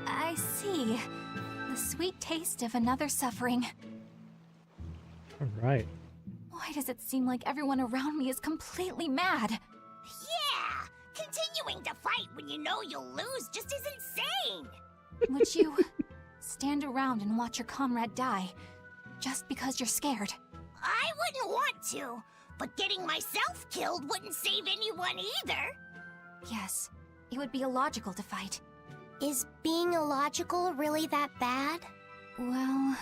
I see. The sweet taste of another suffering. All right. What Why does it seem like everyone around me is completely mad? Yeah! Continuing to fight when you know you'll lose just is insane! Would you stand around and watch your comrade die just because you're scared? I wouldn't want to, but getting myself killed wouldn't save anyone either. Yes, it would be illogical to fight. Is being illogical really that bad? Well...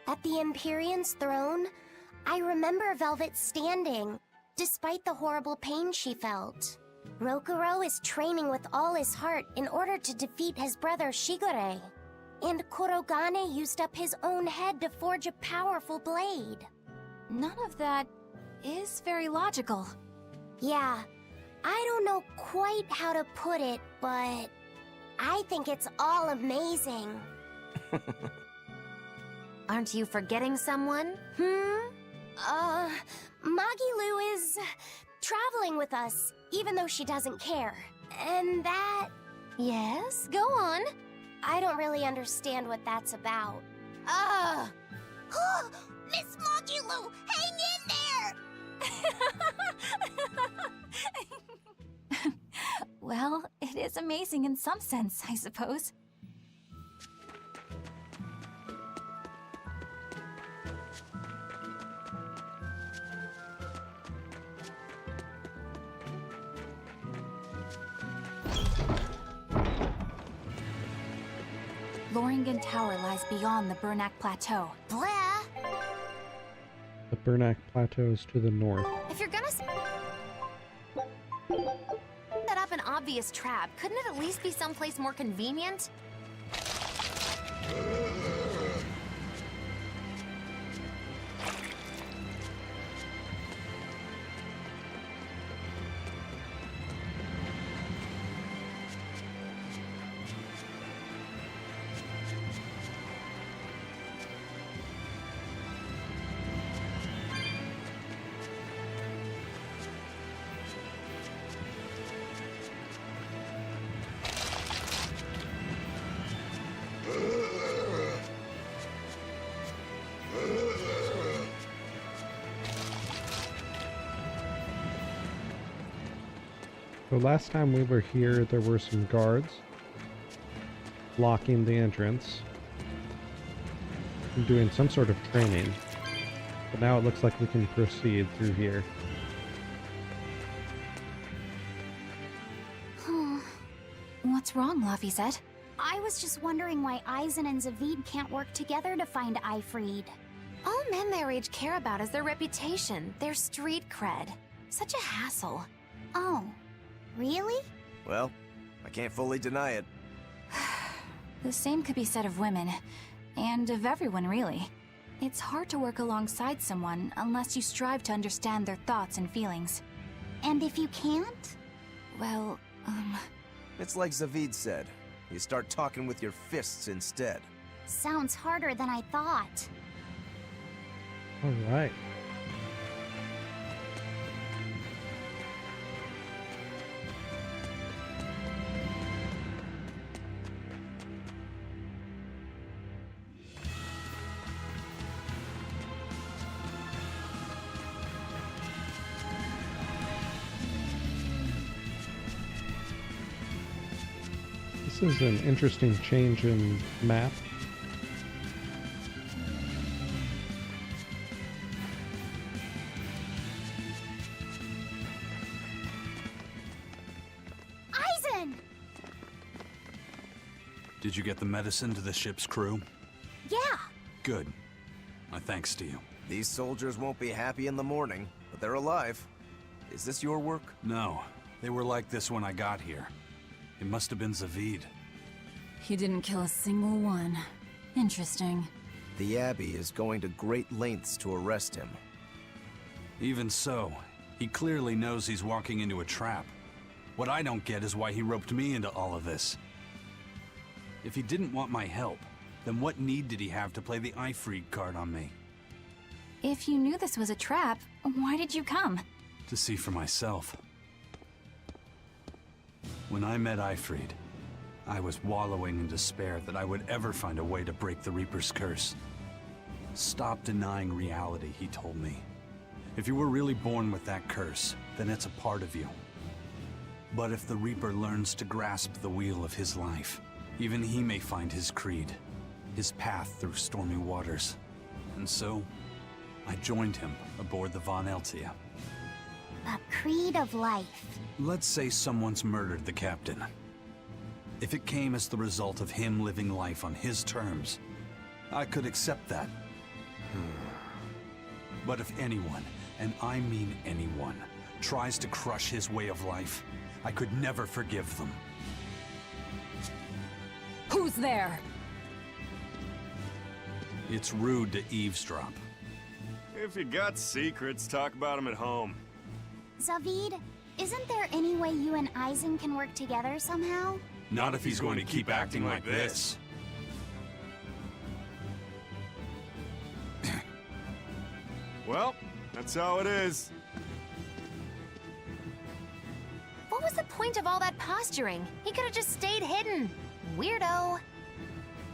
At the Empyrean's throne, I remember Velvet standing, despite the horrible pain she felt. Rokuro is training with all his heart in order to defeat his brother Shigure. And Kurogane used up his own head to forge a powerful blade. None of that is very logical. Yeah, I don't know quite how to put it, but I think it's all amazing. Aren't you forgetting someone? Magilu is traveling with us, even though she doesn't care. And that... Yes, go on. I don't really understand what that's about. Miss Magilu, hang in there! Well, it is amazing in some sense, I suppose. Loringen Tower lies beyond the Bernac Plateau. Blah! The Bernac Plateau is to the north. If you're gonna set up an obvious trap, couldn't it at least be someplace more convenient? So last time we were here, there were some guards blocking the entrance and doing some sort of training. But now it looks like we can proceed through here. What's wrong, Laphicet? I was just wondering why Aizen and Zavid can't work together to find Aifread. All men their age care about is their reputation, their street cred. Such a hassle. Oh, really? Well, I can't fully deny it. The same could be said of women, and of everyone, really. It's hard to work alongside someone unless you strive to understand their thoughts and feelings. And if you can't? Well, It's like Zavid said. You start talking with your fists instead. Sounds harder than I thought. All right. This is an interesting change in map. Aizen! Did you get the medicine to the ship's crew? Yeah. Good. My thanks to you. These soldiers won't be happy in the morning, but they're alive. Is this your work? No. They were like this when I got here. It must have been Zavid. He didn't kill a single one. Interesting. The Abbey is going to great lengths to arrest him. Even so, he clearly knows he's walking into a trap. What I don't get is why he roped me into all of this. If he didn't want my help, then what need did he have to play the Aifread card on me? if you knew this was a trap, why did you come? To see for myself. When I met Aifread, I was wallowing in despair that I would ever find a way to break the Reaper's curse. Stop denying reality, he told me. If you were really born with that curse, then it's a part of you. But if the Reaper learns to grasp the wheel of his life, even he may find his creed, his path through stormy waters. And so, I joined him aboard the Von Eltia. A creed of life. Let's say someone's murdered the captain. If it came as the result of him living life on his terms, I could accept that. But if anyone, and I mean anyone, tries to crush his way of life, I could never forgive them. Who's there? It's rude to eavesdrop. If you got secrets, talk about them at home. Zavid, isn't there any way you and Eisen can work together somehow? Not if he's going to keep acting like this. Well, that's how it is. What was the point of all that posturing? He could have just stayed hidden. Weirdo.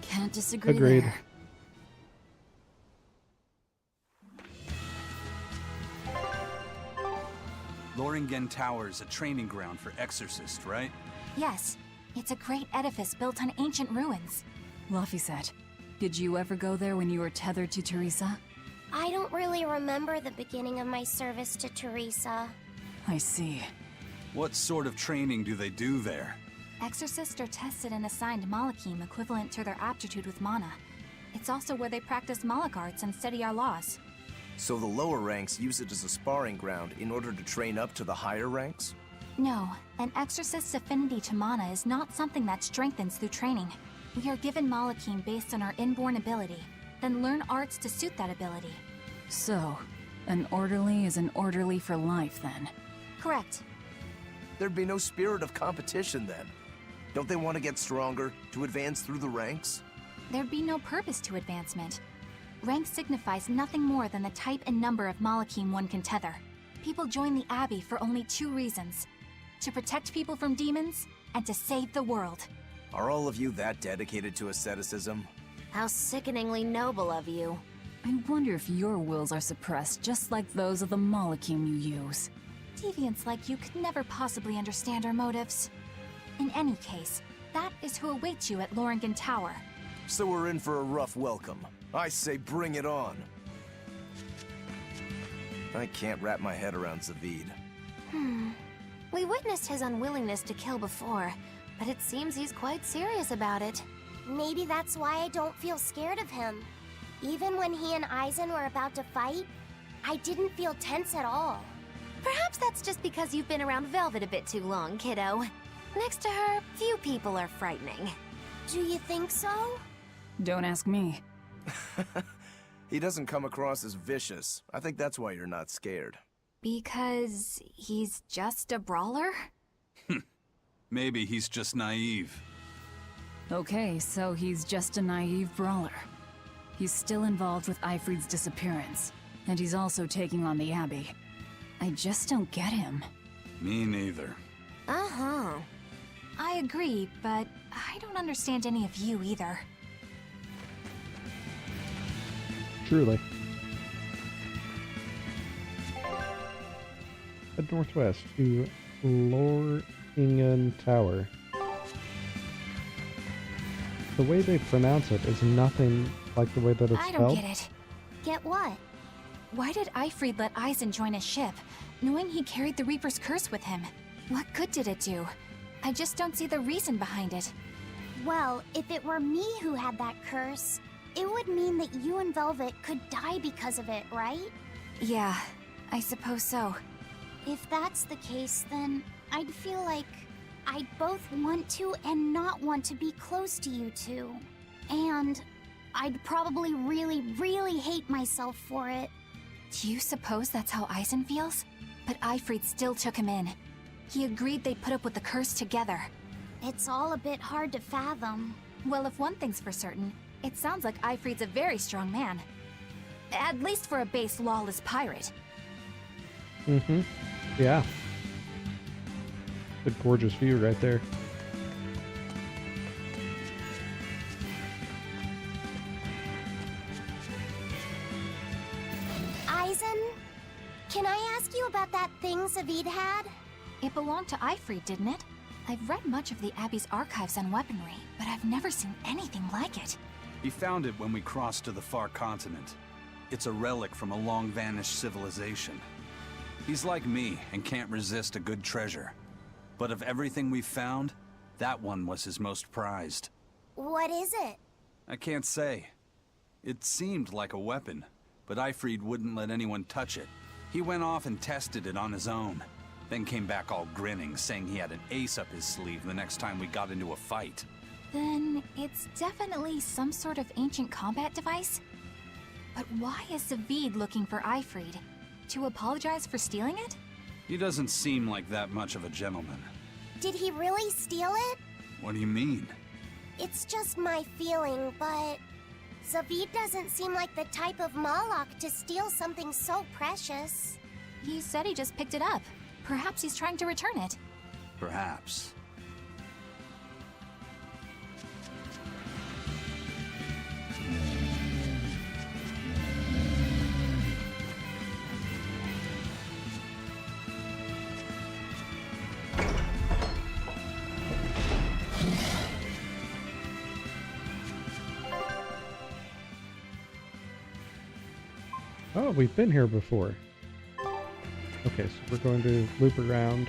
Can't disagree Agreed. there. Loringen Tower is a training ground for exorcists, right? Yes, it's a great edifice built on ancient ruins. Laphicet, did you ever go there when you were tethered to Teresa? I don't really remember the beginning of my service to Teresa. I see. What sort of training do they do there? Exorcists are tested and assigned Malachim equivalent to their aptitude with mana. It's also where they practice Malach arts and study our laws. So the lower ranks use it as a sparring ground in order to train up to the higher ranks? No, an exorcist's affinity to mana is not something that strengthens through training. We are given Malachim based on our inborn ability, then learn arts to suit that ability. So, an orderly is an orderly for life, then? Correct. There'd be no spirit of competition then. Don't they want to get stronger, to advance through the ranks? There'd be no purpose to advancement. Rank signifies nothing more than the type and number of Malachim one can tether. People join the Abbey for only 2 reasons: to protect people from demons, and to save the world. Are all of you that dedicated to asceticism? How sickeningly noble of you. I wonder if your wills are suppressed just like those of the Malachim you use. Deviants like you could never possibly understand our motives. In any case, that is who awaits you at Loringen Tower. So we're in for a rough welcome. I say bring it on. I can't wrap my head around Zavid. We witnessed his unwillingness to kill before, but it seems he's quite serious about it. Maybe that's why I don't feel scared of him. Even when he and Eisen were about to fight, I didn't feel tense at all. Perhaps that's just because you've been around Velvet a bit too long, kiddo. Next to her, few people are frightening. Do you think so? Don't ask me. He doesn't come across as vicious. I think that's why you're not scared. Because he's just a brawler? Maybe he's just naive. Okay, so he's just a naive brawler. He's still involved with Eifried's disappearance, and he's also taking on the Abbey. I just don't get him. Me neither. Uh-huh. I agree, but I don't understand any of you either. Truly. Head northwest to Loringen Tower. The way they pronounce it is nothing like the way that it's I spelled. don't get it. Get what? Why did Eifried let Eisen join his ship, knowing he carried the Reaper's curse with him? What good did it do? I just don't see the reason behind it. Well, if it were me who had that curse, it would mean that you and Velvet could die because of it, right? Yeah, I suppose so. If that's the case, then I'd feel like I'd both want to and not want to be close to you two. And I'd probably really, really hate myself for it. Do you suppose that's how Eisen feels? But Eifried still took him in. He agreed they'd put up with the curse together. It's all a bit hard to fathom. Well, if one thing's for certain, it sounds like Eifried's a very strong man. At least for a base lawless pirate. Mm-hmm. Yeah. Good gorgeous view right there. Eisen, Savid had? It belonged to Ifrit, didn't it? I've read much of the Abbey's archives on weaponry, but I've never seen anything like it. He found it when we crossed to the far continent. It's a relic from a long-vanished civilization. He's like me and can't resist a good treasure. But of everything we've found, that one was his most prized. What is it? I can't say. It seemed like a weapon, but Ifrit wouldn't let anyone touch it. He went off and tested it on his own, then came back all grinning, saying he had an ace up his sleeve the next time we got into a fight. Then it's definitely some sort of ancient combat device? But why is Savid looking for Ifrit? To apologize for stealing it? He doesn't seem like that much of a gentleman. Did he really steal it? What do you mean? It's just my feeling, but Savid doesn't seem like the type of Malak to steal something so precious. He said he just picked it up. Perhaps he's trying to return it. Perhaps. Oh, we've been here before. Okay, so we're going to loop around.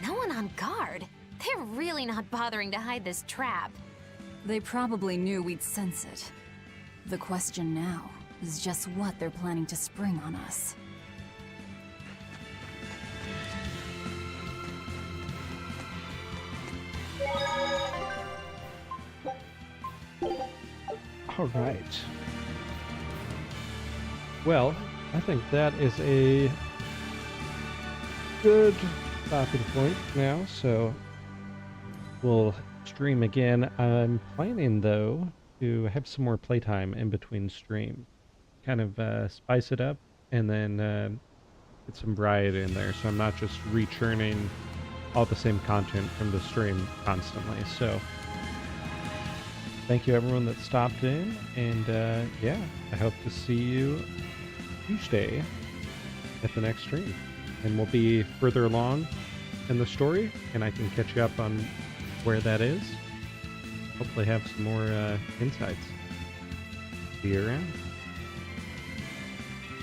No one on guard. They're really not bothering to hide this trap. They probably knew we'd sense it. The question now is just what they're planning to spring on us. All right. Well, I think that is a good stopping point now, so we'll stream again. I'm planning, though, to have some more playtime in between stream. Kind of spice it up and then get some variety in there, so I'm not just rechurning all the same content from the stream constantly. So thank you everyone that stopped in, and yeah, I hope to see you Tuesday at the next stream. And we'll be further along in the story, and I can catch you up on where that is. Hopefully have some more insights. See you around.